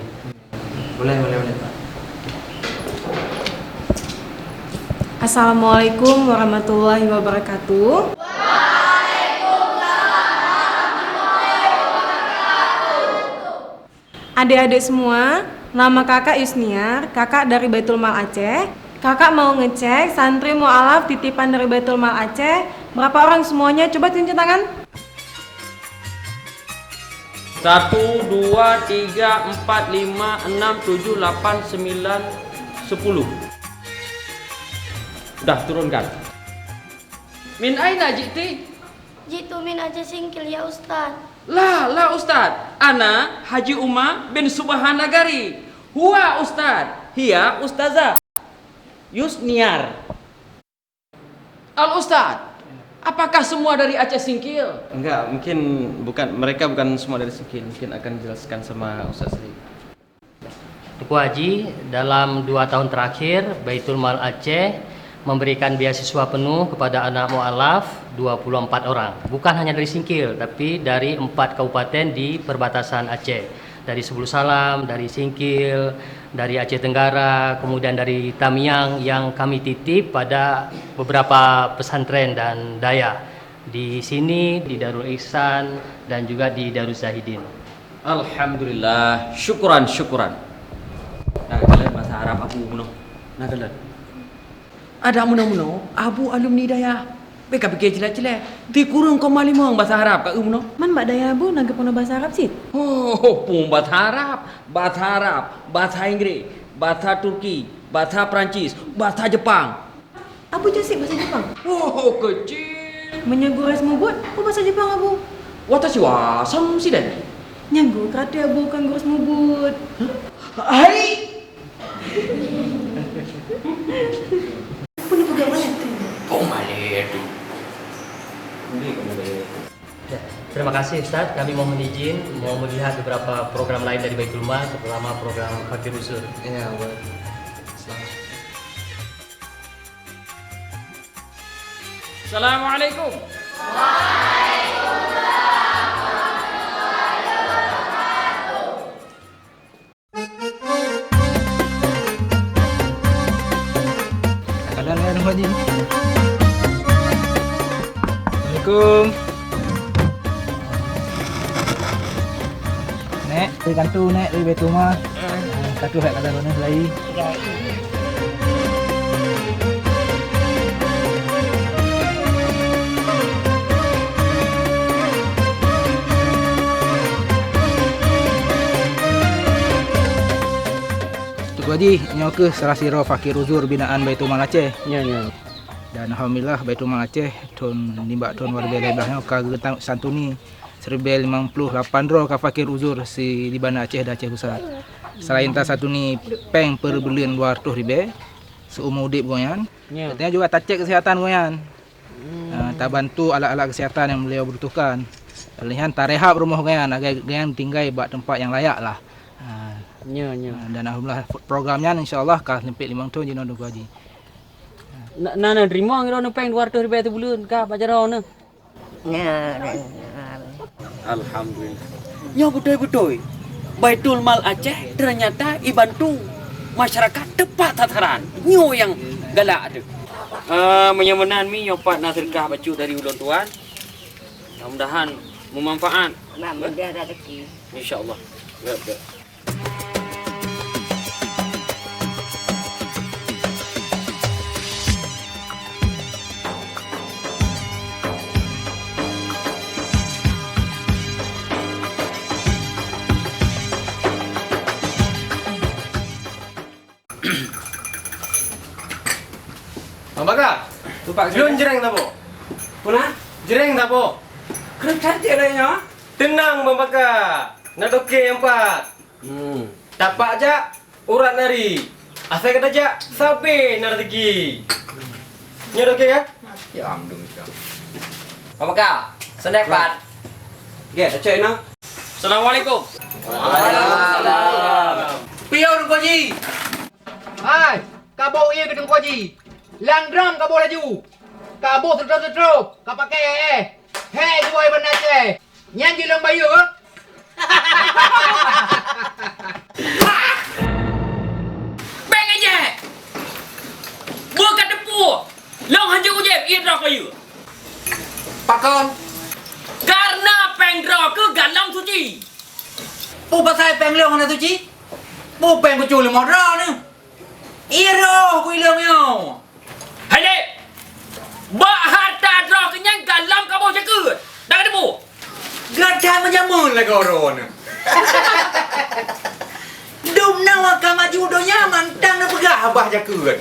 Boleh Pak. Assalamualaikum warahmatullahi wabarakatuh. Adik-adik semua, nama kakak Yusniar, kakak dari Baitul Mal Aceh. Kakak mau ngecek santri mu'alaf titipan dari Baitul Mal Aceh. Berapa orang semuanya? Coba tunjuk tangan. 1, 2, 3, 4, 5, 6, 7, 8, 9, 10. Dah turunkan. Min aina jiti? Jitu min Aceh Singkil ya Ustaz. La Ustaz. Ana Haji Umar bin Subhanagari. Huwa Ustaz. Hiya Ustazah Yusniar. Al Ustaz, apakah semua dari Aceh Singkil? Enggak, mungkin mereka bukan semua dari Singkil. Mungkin akan dijelaskan sama Ustaz Sri. Tuku Haji, dalam 2 tahun terakhir Baitul Mal Aceh memberikan beasiswa penuh kepada anak mu'alaf 24 orang. Bukan hanya dari Singkil, tapi dari 4 kabupaten di perbatasan Aceh. Dari Sebulu Salam, dari Singkil, dari Aceh Tenggara, kemudian dari Tamiang yang kami titip pada beberapa pesantren dan daya. Di sini, di Darul Ihsan, dan juga di Darul Zahidin. Alhamdulillah, syukuran. Nah, kalian bahasa Arab aku muno. Nah, kalian. Ada muno abu alumni daya. Beka pikir jelek-jelek. Di kurung kau malimong bahasa Arab kat muno. Man mbak daya bu naga pono bahasa Arab sih. Oh, pun bahasa Arab, bahasa Inggris, bahasa Turki, bahasa Perancis, bahasa Jepang. Abu jasik bahasa Jepang. Oh, kecil. Menyaguras mubut, apa bahasa Jepang abu? Watashi wa sam siden. Nyagu kata abu kan gurus mubut. Hai. Punya pegawai. Oh, malah tu. Ya, terima kasih Ustaz, kami mohon izin mau melihat beberapa program lain dari Baitul Mal, terutama program Fakir Usur. Ya, boleh. Assalamualaikum. Kalian Haji. Assalamualaikum. Nek, pergi kantor nek dari Baitul Mal. Kantor hak kata mana lagi. Tuku Haji, nyo ke Sarasiro Fakir Uzur binaan Baitul Mal Aceh. Ya. Dan alhamdulillah Baitul Mal Aceh ton nimbak ton warga lebahnya ka getang santuni 1058 ro ka Fakir Uzur si di Bandar Aceh dan Aceh Pusat. Selain ta satu ni peng per bulan 200 ribu seumur hidup goyan. Katanya juga tak cek kesihatan goyan. Tak bantu alat-alat kesihatan yang beliau butuhkan. Lihat tak rehab rumah goyan agar goyan tinggal buat tempat yang layak lah. Dan alhamdulillah programnya insyaallah ka sampai 5 tahun jino Tuku Haji. Nana terima ngira nu peng 200 ribu tu bulan ka pacara na. Alhamdulillah. Ya betul-betul. Baitul Mal Aceh ternyata dibantu masyarakat tepat tataran. Nyo yang galak tu. Menyemenan mi nyopat nak sedekah baju dari ulun tuan. Mudah-mudahan bermanfaat. Nak dia ada rezeki. Insya-Allah. Betul. Bang Bakar, Lun jereng tak po? Puna? Jereng tak po? Kena cantik adanya. Tenang Bang Bakar. Nak okey yang empat. Tapak aja urat nari. Asal kata aja sampai nak rezeki. Ni okey ya? Ya amdung itu. Bang Bakar, snack pat. Get, cek nak. Assalamualaikum. Piau dong Haji. Hai, kabau ia gedung Haji. Lang drum kabau laju. Kabau terus. Kau pakai Hei, boy benar je. Nyanyi long bayu. Bang aja. Bukan depu. Long hancur ujep ia drop kayu. Pakon. Karena peng drop ke galang suci. Pu pasal peng leong na suci. Pu peng ku culi mau draw ni. Iro ku leong yo. Hai dek. Bak harta drop kenyang galam kabau cekut. Dah depu. Gada menjamun lah koron. Dum nawa ka maju do nyaman tang na pegah abah jakut.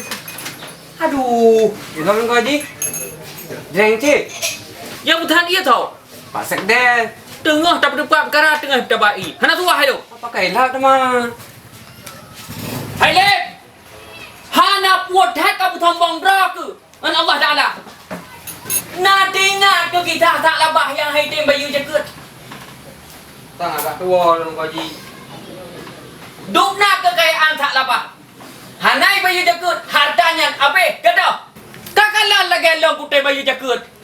Aduh, ilong kau Haji. Jeng cik. Yang bertahan ia tau. Pak Sekde. Tengah tak berdebat perkara tengah berdebai. Hana tuah ayo. Pakailah teman. Hai lep. Hana puat hak kamu tombong dra ke? An Allah Taala. Nak dengar ke kita tak labah yang hai tem bayu cekut. Tang agak tua long Haji. Duk nak kekayaan tak labah. Hanai bayu cekut hartanya apa? Kata. Kakalah lagi long kutai bayu cekut.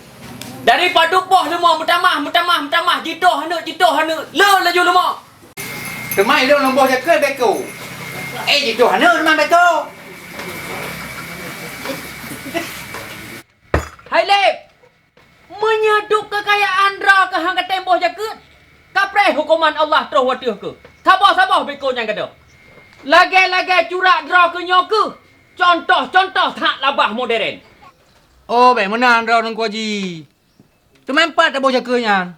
Daripada poh lemah mutamah jitoh hana le laju lemah. Kemai dong long boh jakut beko. Jitu hana memang beko. Hai lep. Menyaduk kekayaan dra ke hang kata boh jakut. Kapre hukuman Allah terus watuh ke. Sabar beko yang kata. Lagi curak dra ke nyoke. Contoh tak labah modern. Oh, baik menang draw long Haji. Tempat tak boleh jaganya.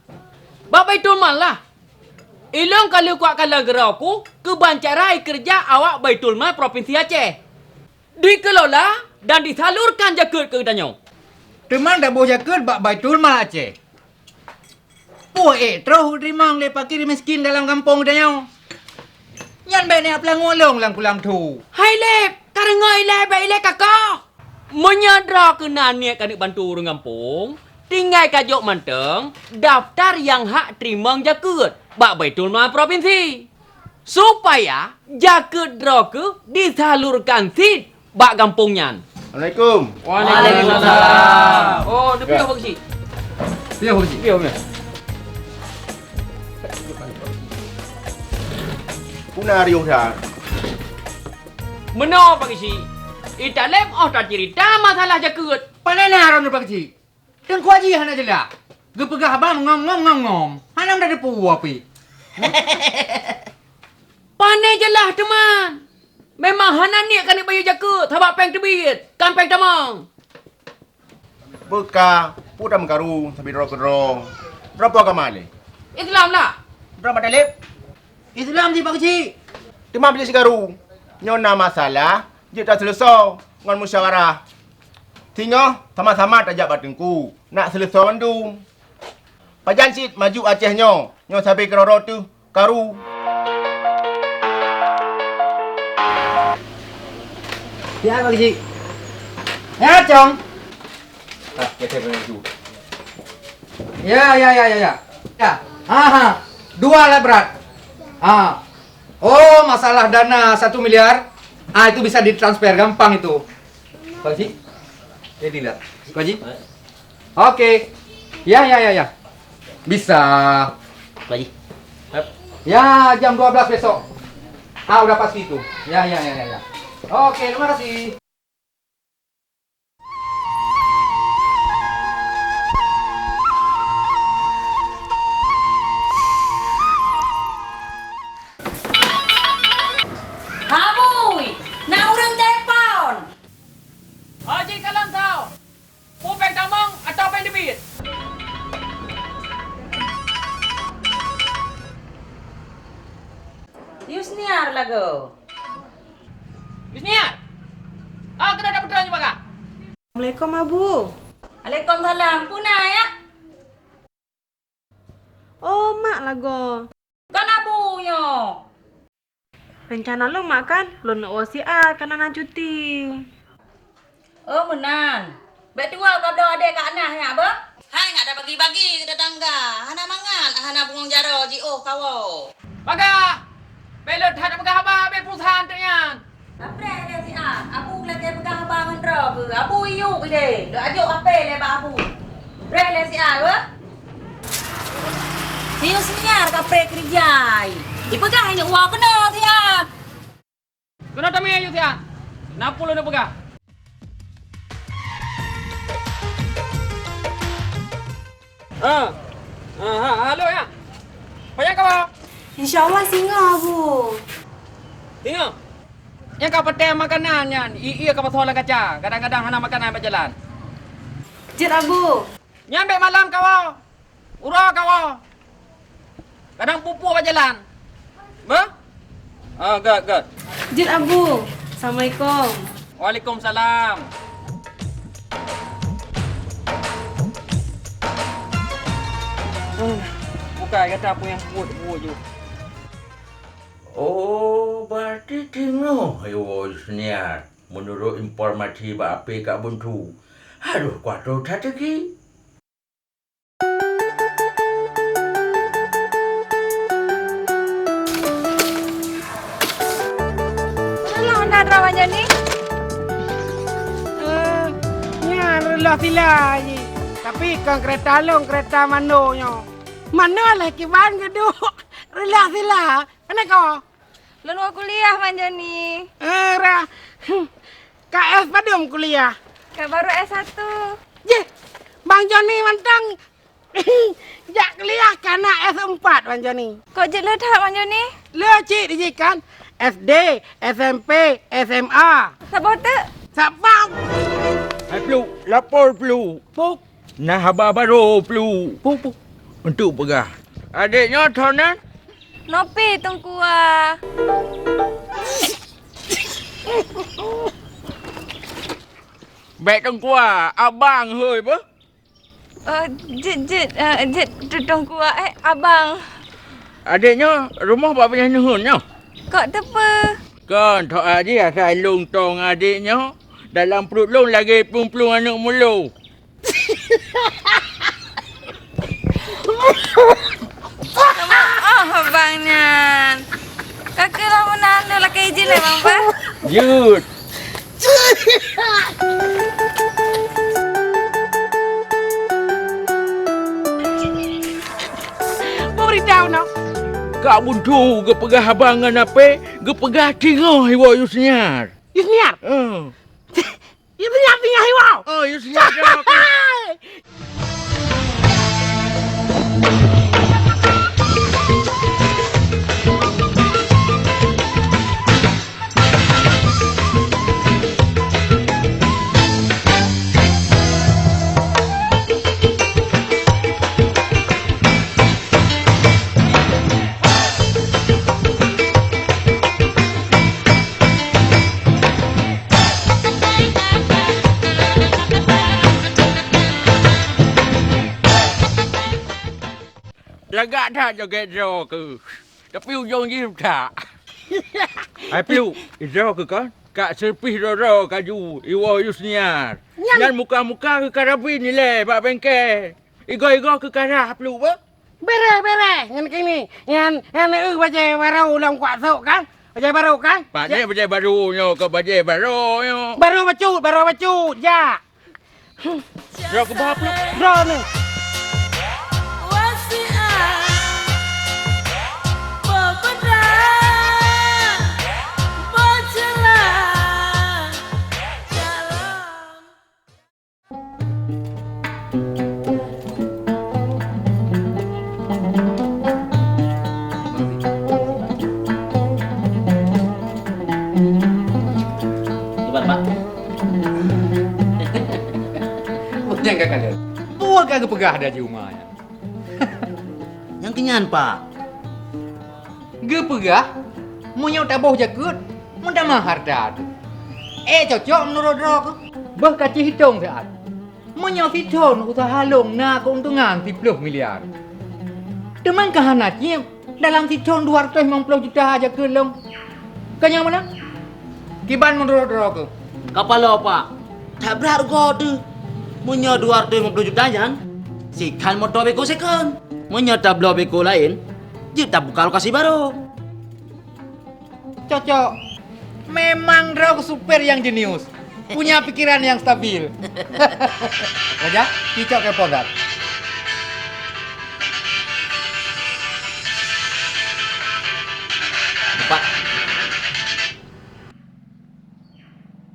Bapak itu malah. Ilong kalau kuat kalau geraku kebancarai kerja awak Baitul Mal Provinsi Aceh. Dikelola dan disalurkan jakut ke danyo. Teman tak boleh jagat bak Baitul Mal Aceh. Terus rimang le pakir miskin dalam kampung danyo. Yan baik ni aplang ngolong lang pulang tu. Hai lep, karengai le baik kakak. Menyadra kena niat kan bantu orang kampung. Tinggal kajok manteng daftar yang hak terima jakut bak Baitul Mal Provinsi. Supaya jakut droke disalurkan sid bak kampungnya. Assalamualaikum. Waalaikumsalam. Oh, dia piau bagi. Piau. Puna riuh dah. Menau bagi si. Italem tak cerita masalah jakut. Panana haron bagi si. Dan ku Haji hana jelah. Gepegah abang ngom. Hana dah depu api. Pandai jelah teman. Memang hana ni kan bayu jakut. Habak peng tebit. Kan peng tamang. Beka, putam karu sampai roh. Berapa agama le? Islam lah. Berapa dalip? Islam di Pak Haji. Timah bila segaru. Nyona masalah, dia tak selesai dengan musyawarah. Tinggal sama-sama tajak batengku. Nak selesai mandum. Pajan sit maju Aceh nyo sampai ke roro tu karu. Ya Pak Haji. Ya Cong. Kita maju. Ya. Dua lah berat. Oh, masalah dana 1 miliar. Itu bisa ditransfer gampang itu. Pak Haji. Jadi lihat. Pak Haji. Oke. Ya. Bisa. Pak Haji. Ya, jam 12 besok. Udah pasti itu. Ya. Oke, terima kasih. Habui, nak urang telepon. Haji kalang tau. Mu peng tamang atau peng debit? Yusniar lagu. Yusniar. Kena ada putra juga kah? Assalamualaikum, Abu. Waalaikumsalam. Punah ya. Oh, mak lago. Kan abunya. Rencana lo mak kan? Lo nak OCR karena nak cuti. Oh, menan. Bet tua kau dah adek kat Anah ya, apa? Hai, ngak ada bagi-bagi ke tetangga. Hana mangan, hana bungung jaro JO kau. Baga. Belot ada pegah apa be perusahaan tanya. Apa dia si A? Abu lagi pegah abang ndra ke? Abu iu ke de. Dak ajuk apa le ba abu. Reh le si A, apa? Si Yusniar kape kerja. Dipegah ini uang kena si A. Kena tami ayu sia. Napa lu nak pegah? Halo ya. Payah kau? InsyaAllah singa, Abu. Tengok. Yang kau petai makanannya, iya kau pasal kaca. Kadang-kadang hana makanan berjalan. Jit, Abu. Nyampe malam kau. Urah kau. Kadang pupu berjalan. Bah? Good. Jit, Abu. Assalamualaikum. Waalaikumsalam. Bukan kata apa yang buat je. Oh, berarti tengok. Ayo, Yusniar. Menurut informasi Pak Api kat Buntu. Aduh, kuatu tak lagi. Alah, nak rawanya ni? Nyarulah sila je. Tapi kan kereta long, kereta mandonya. Mana lah kiban geduk. Relah sila. Mana kau? Lalu kuliah manja ni. KS padum kuliah. Kak baru S1. Je, Bang Joni mantang. Jak kuliah kana S4 Bang Joni. Kok je le tak manja ni? Le cik dijikan SD, SMP, SMA. Siapa tu? Siapa? Hai Plu, lapor Plu. Puk. Nah haba baru Plu. Puk. Untuk pegah. Adiknya Tonan? Nopi tungkua. Baik tengkua, abang hoi apa? Jit tungkua abang. Adiknya rumah buat punya nuhunnya. Kok tepa? Kan tok aja asal long tong adiknya. Dalam perut long lagi plung-plung anak mulu. Abangnya. Kakak lah menanda lah kayak jin bang Pak. Jut. Beritahu nak. Kak Buntu ke pegah abangan apa? Ke pegah tinggal hiwa Yusniar. Yusniar? Yusniar tinggal hiwa? Oh, Yusniar. Lagak tak joget draw ke? Tapi ujung je tak. Hai Piu, draw ke kan? Kak serpih draw kaju, iwa Yusniar. Nyan muka-muka ke karabin ni le, bak bengkel. Igo-igo ke karah Piu apa? Bere. Yang kini, yang bajai baru ulang kuat sok kan? Bajai baru kan? Paknya bajai barunya ke bajai barunya. Baru bacut, ya. Draw ke bawah Piu? Draw ni. Jangan kalian. Buat kagak pegah dah di rumahnya. Yang kenyan, Pak. Ge pegah. Mu nyau tak bau jakut. Mu dah mahar dah tu. cocok menurut Rok. Berkaci hitung saat. Menyositon usaha longna keuntungan 10 miliar. Teman kehanatnya dalam siton 250 juta aja ke long. Kanyang mana? Kiban menurut Rok. Kapalo Pak. Tak berharga tu. Munya 250 juta jan. Sikan motor beko second. Munya tablo beko lain. Dia tak buka lokasi baru. Cocok. Memang Rok super yang jenius. Punya pikiran yang stabil. Raja, kicau ke podar. Pak.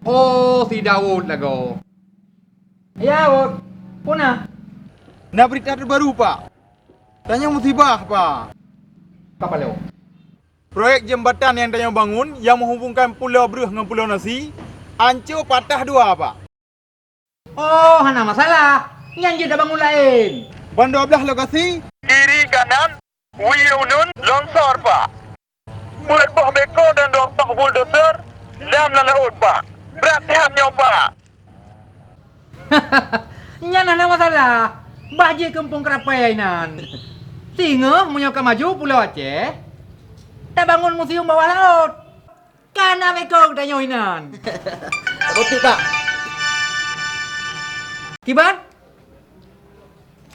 Oh, si Daud lago. Ya, Daud. Puna. Nak berita terbaru, Pak. Tanya musibah, Pak. Apa leo? Proyek jembatan yang tanya bangun yang menghubungkan Pulau Bruh dengan Pulau Nasi hancur patah dua, Pak. Oh, hana masalah. Yang dah bangun lain. Ban 12 lokasi. Kiri kanan, Wiyunun, longsor, Pak. Buat boh beko dan dontok bulldozer dalam laut, Pak. Berhati-hati, Pak. Yang hana masalah. Baje kampung Kerapainan. Singa menyoka maju Pulau Aceh. Tak bangun museum bawah laut. Kana beko dah nyoinan. Betul, Pak. Kiban?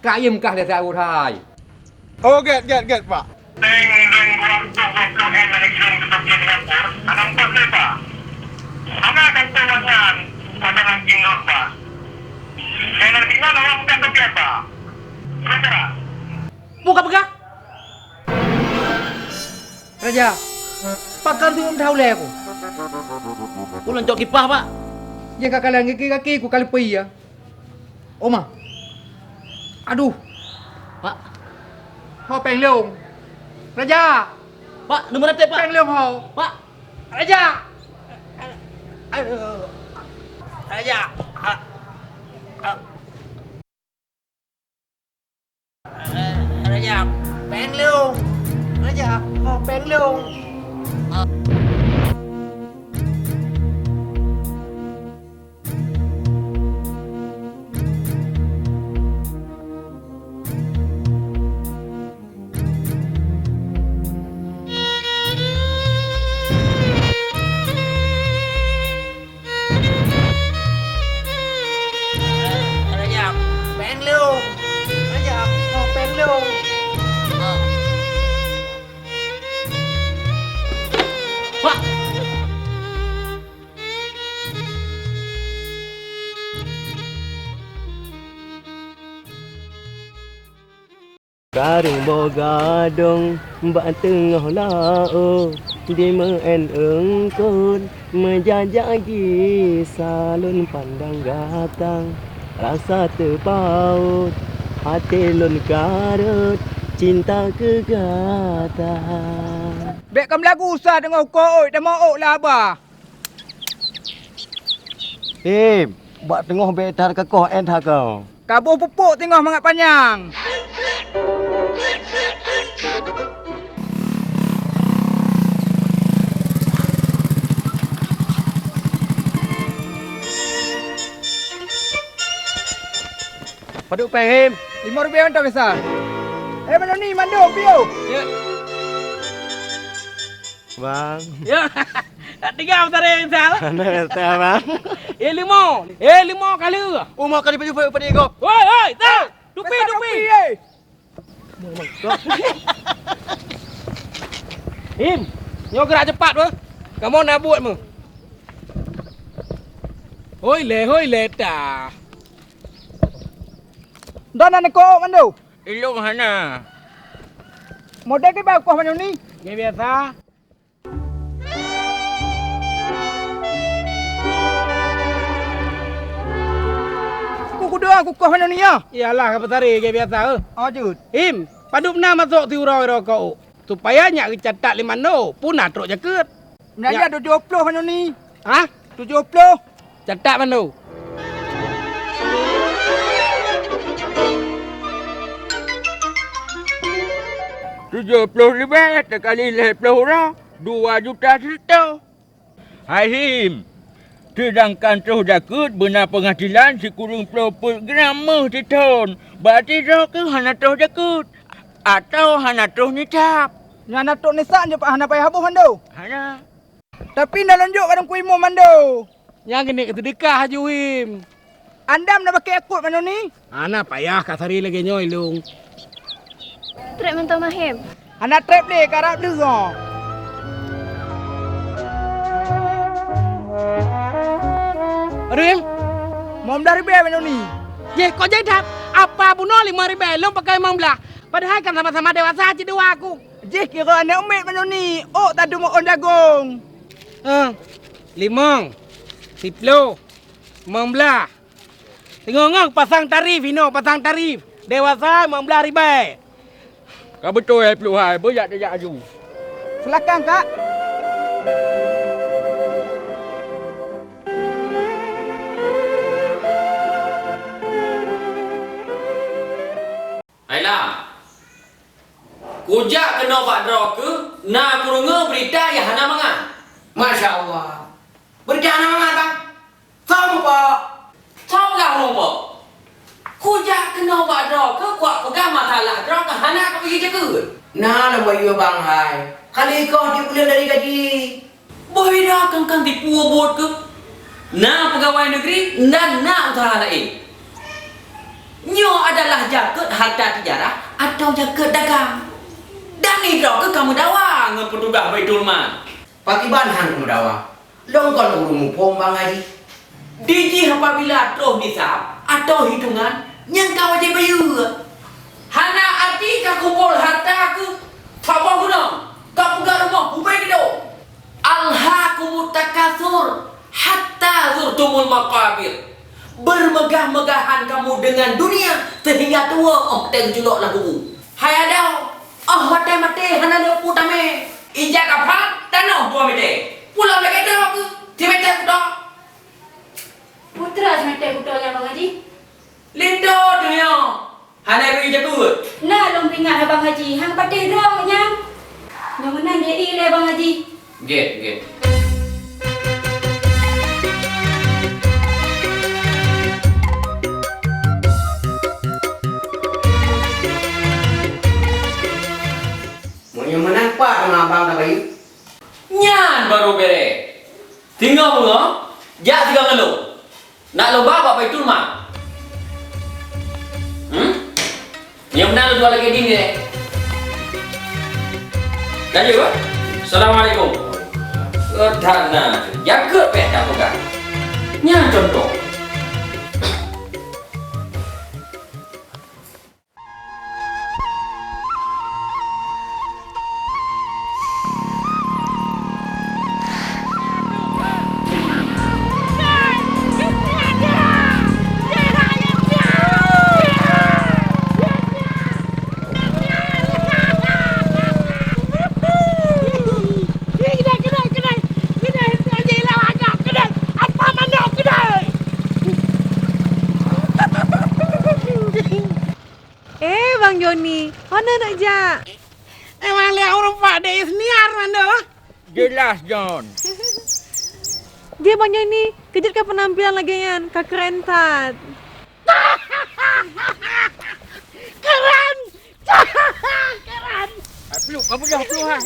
Kayem kah dah saya urai. Oh, get, Pak. Buka pegah. Raja, pakan tu tahu le aku. Ulan cok kipah, Pak. Yang kakalan kaki ku kali pai ya. Oma. Aduh. Pak. Ho peng leong. Raja. Pak, nomor apa, Pak? Peng leong ho. Pak. Raja. Raja. Raja. Peng leong. Raja. Ho peng leong. Karung boga dong mbak tengah lao di men engkon menjajaki salun pandang gatang rasa terpaut hati lun karut cinta kegatang. Bek kam lagu usah dengar kau oi dah mau lah abah. Mbak tengah betar kekoh entah kau. Kabuh pupuk tengah mangat panjang. Paduk pehim. RM5 untuk besar. Mana ni manduk piu? Ya. Bang. Ya. Tak tinggal tarik sal. Mana tak bang? lima kali. Umur kali baju pada ego. Oi, tahu. Dupi. Him, nyo gerak cepat weh. Kamu nak buat mu? Hoi le ta. Dah nak kau mandu. Ilung hana. Model ke bau kuah macam ni? Ni biasa. Aku kuah macam ni ya? Iyalah ke tari ke biasa. Oh jut. Him, padu na masuk ti uro kau. Supaya nyak kecatat 5 no, punah teruk jaket. Nak ada 70 macam ni. Ha? 70. Catat mandu. $70,000 kali 10 orang 2 juta 100. Hai Him. Sedangkan terus jakut benar penghasilan sekurang 20 gram setahun. Berarti dah ke hana terus jakut? Atau hana terus nicap? Hana terus nisak je Pak hana payah habis mando. Hana. Tapi nak lanjut kadang kuimo mando. Yang kena ketedekah Haji Wim. Andam nak pakai akut mano ni? Ana payah kat sari lagi nyoy lung. Trek mentau mahim. Anak trap le karap dengar. Rim, mau dari be mano ni. Ye, kau jadi tak? Apa bunuh 5,000 long pakai 15. Padahal kan sama-sama dewasa aja dua aku. Jih kira anak umet mano ni. Oh tak ada makan jagung. 5, 10, 15. Tengok pasang tarif Vino, pasang tarif. Dewasa 15,000. Kau betul Peluk hai, berjak-jak aju. Silakan Kak. Ayolah. Kujak kena pak draw ke? Nak kurunga berita yang hana mangan. Masya Allah. Berita hana mangan bang. Sama pak. Tahu lah orang pak. Kujak kena pak draw ke? Kuat pegang masalah draw ke hana kau pergi jaga. Nah, nama you bang hai. Kali kau dipulian dari gaji. Boleh dah kang tipu bot ke? Nah pegawai negeri dan nak usaha lain. Nyo adalah jaket harta tijarah atau jaket dagang. Dan ni draw ke kamu dawa dengan petugas Baitul Mal. Pakai banhan kamu dawa. Longkon urung pom bang haji. Diji apabila terus nisab atau hitungan yang kau wajib bayar. Hana arti kau kumpul harta ke? Tak mau guna. Kau pegang rumah ubai gitu. Alhaakumut takatsur hatta zurtumul maqabir. Bermegah-megahan kamu dengan dunia sehingga tua terjuluk lagu. Hai adau. Mate hana lepu tame. Ijak apa? Tanah tua mete. Pulang lagi dah aku. Timete kuda. Putra semete kudanya Bang Haji. Lindo dunia. Hana pergi jatuh. Nah, long pingat Abang Haji. Hang patih dong nyam. Yang menang jadi le Bang Haji. Get. Yang menang pak sama abang dah bayu. Nyan baru bere. Tinggal bunga. Jak tiga ngelu. Nak lomba apa Baitul Mal? Yang mana lu dua lagi dini deh. Dah juga. Assalamualaikum. Kedana. Jaga peta bukan. Nyan contoh. Bang Joni, mana nak jak? Emang lihat orang pak dia senior mana? Jelas John. Dia Bang Joni, kejutkan penampilan lagi kan, kak keren tat. Keren. Keren. Peluk, kamu dah peluk ha.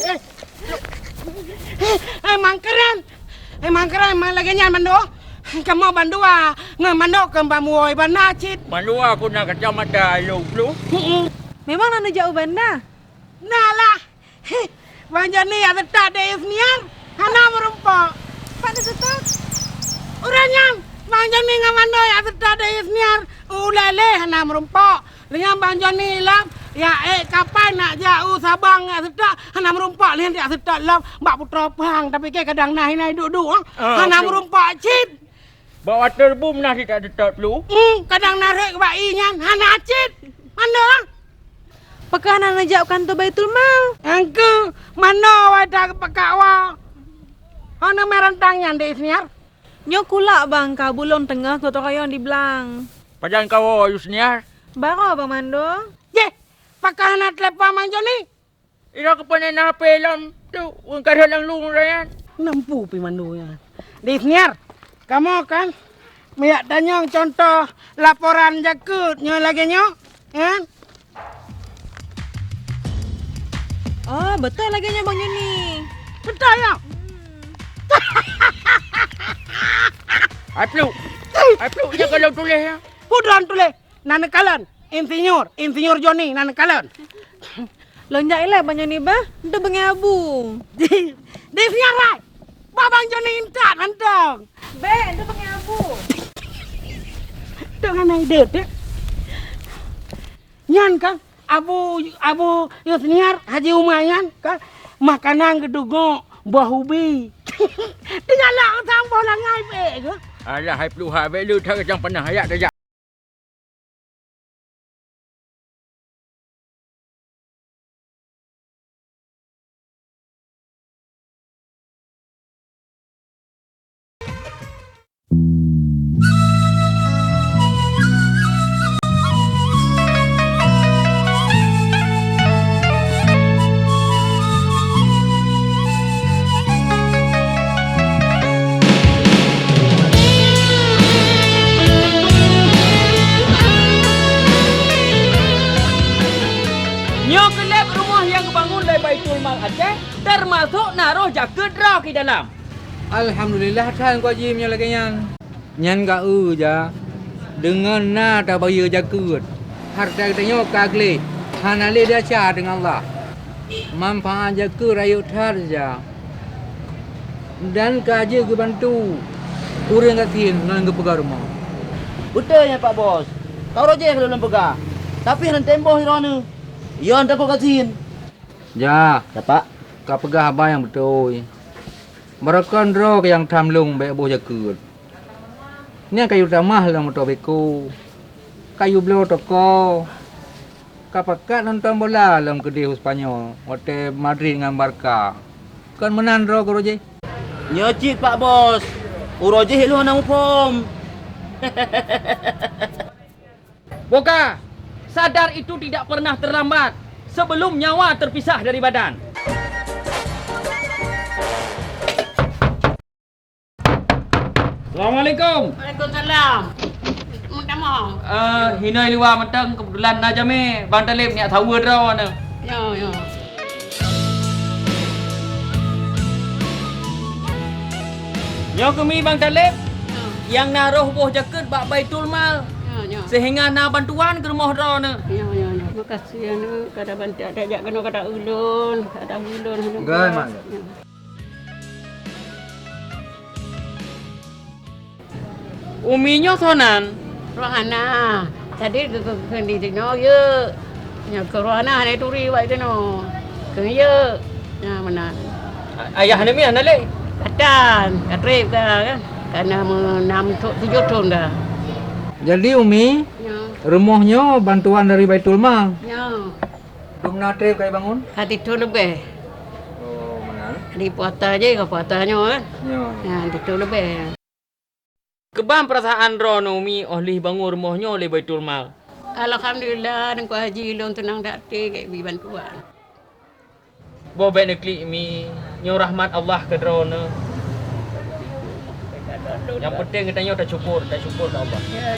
Emang keren. Emang lagi nyan mando. Kamu bandua ngamando ke bamuoi banacit. Bandua aku nak kacamata lu peluk. Memang nak jauh banda? Nah lah. Bang Joni ada tak ada senior. Hana merumpok. Pak ada tetap. Uranya Bang Joni ngamando ada tak ada senior. Ulele hana merumpok. Dengan Bang Joni lah. Ya kapan nak jauh Sabang sedak hana merumpok lihat dia sedak lah bak putra pang tapi ke kadang nahi duduk hana merumpok cit. Bawa terbum nasi tak tetap lu. Kadang narik bak inyan hana cit. Mana? Pakah nak jauh kantor Baitul Mal. Engke mana wadah pakak wa. Ana merantangnya ndek senior. Nyo kulak bang ka bulon tengah tu rayon di Blang. Pajan kau Yusniar. Baro Bang Mando. Ye, pakah nak telepon Bang Joni. Ira kepanen HP lon tu, ung kada lang lung rayan. Nampu pi Mando ya. Ndek senior. Kamu kan miak tanya contoh laporan jakutnya lagi nyok, kan? Oh, betul lagi Bang Joni. Betul ya? Ai Piu, dia kalau tulis ya. Pudran tulis, nana kalan, insinyur Joni, nana kalan. Lonjak ilah Bang Joni bah, itu bengi abu. Di siarai, Babang Joni intak nantang. Be, itu bengi abu. Dengan ide deh. Nyan kan, Abu Yusniar Haji Umayan kan makanan gedugo buah ubi. Tinggal lah sang bola ngai be ke. Alah, hai Piu ha be lu thak jangan pernah ayat dah. Nyo kelab rumah yang kebangun oleh Baitul Mal Aceh termasuk naruh jaket raw di dalam. Alhamdulillah Tuhan Ku Haji punya lagi nyan ka ja dengan na ta bayar jaket. Harta katanya kagle. Hanale dia cha dengan Allah. Manfaat jaket rayu thar ja. Dan kaji ke bantu. Urang katin nang ke pegar rumah. Betul ya Pak Bos. Kau roje kalau dalam pegah. Tapi han tempoh hirana. Ya anda kau kasihin. Ja, Pak. Ka pegah abang yang betul. Mereka ndro yang thamlung be bo jaket. Ni kayu ramah lang motor beko. Kayu blo toko. Kapakat nonton bola dalam kedai Spanyol. Hotel Madrid dengan Barca. Kan menan ro ko roje. Nyocik Pak Bos. Uroje helu nang upom. Boka, sadar itu tidak pernah terlambat sebelum nyawa terpisah dari badan. Assalamualaikum. Waalaikumsalam. Minta maaf. Hinai liwa mentang kebetulan najame Bang Talib ni tahu draw ana. Ya. Nyo kami Bang Talib yang naruh buah jaket bak Baitul Mal. Ya. Sehingga na bantuan ke rumah draw na. Ya. Terima kasih anu kada bantu ada jak kena kada ulun, kada ulun. Gai mak. Uminya sonan. Rohana. Tadi ke di tino ye. Ya ke rohana ne turi wai tino. Ke ye. Ya mana. Ayah ni mi le. Katan, katrip kan. Karena menam 7 tahun dah. Jadi Umi, rumahnya bantuan dari Baitul Mal. Ya. Belum nak trip kayak bangun? Hati tu lebih. Oh, mana? Di puasa je ke puasanya kan. Ya. Ya, itu lebih. Kebam perasaan ro Umi oleh bangun rumahnya oleh Baitul Mal. Alhamdulillah dan ku haji long tenang dak te ke bantuan. Bo be nekli mi nyo rahmat Allah ke drone. Yang penting kita nyo dah syukur ke Allah. Ya.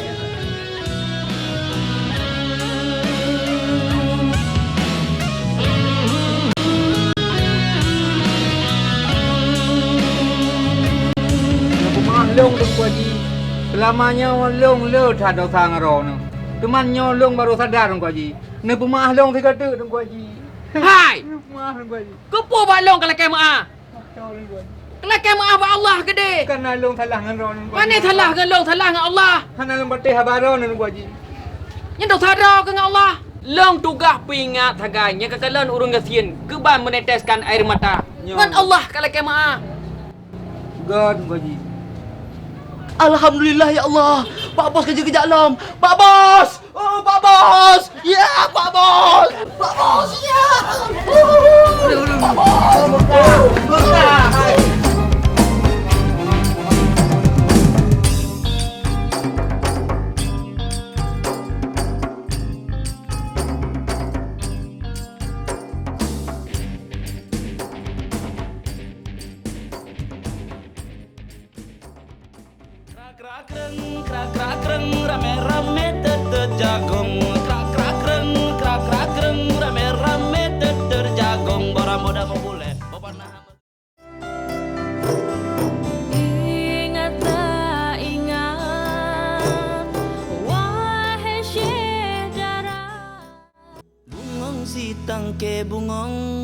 Long tu Ku Haji. Selamanya long le tak ada sang ro nu. Temannya long baru sadar Ku Haji. Ne pemah long tiga tu Ku Haji. Hai. Pemah Ku Haji. Kepo ba long kalau kemaah. Kalau kemaah ba Allah gede. Karena long salah ngan ro nu. Mana salah ke long salah dengan Allah. Hana long batih habaro nu Ku Haji. Yang dah sadar ke dengan Allah. Long tugah pingat haganya kekalan urung gasien. Keban meneteskan air mata. Ngan Allah kalau kemaah. God Ku Haji. Alhamdulillah ya Allah. Pak Bos kerja alam. Pak Bos. Oh, Pak Bos. Ya, Pak Bos. Pak Bos. Ya. Pak Bos. krak kreng rame-rame teter jagung krak kreng rame-rame teter jagung bara moda popule Ingatlah ingat wahai syedara bungong si tangke bungong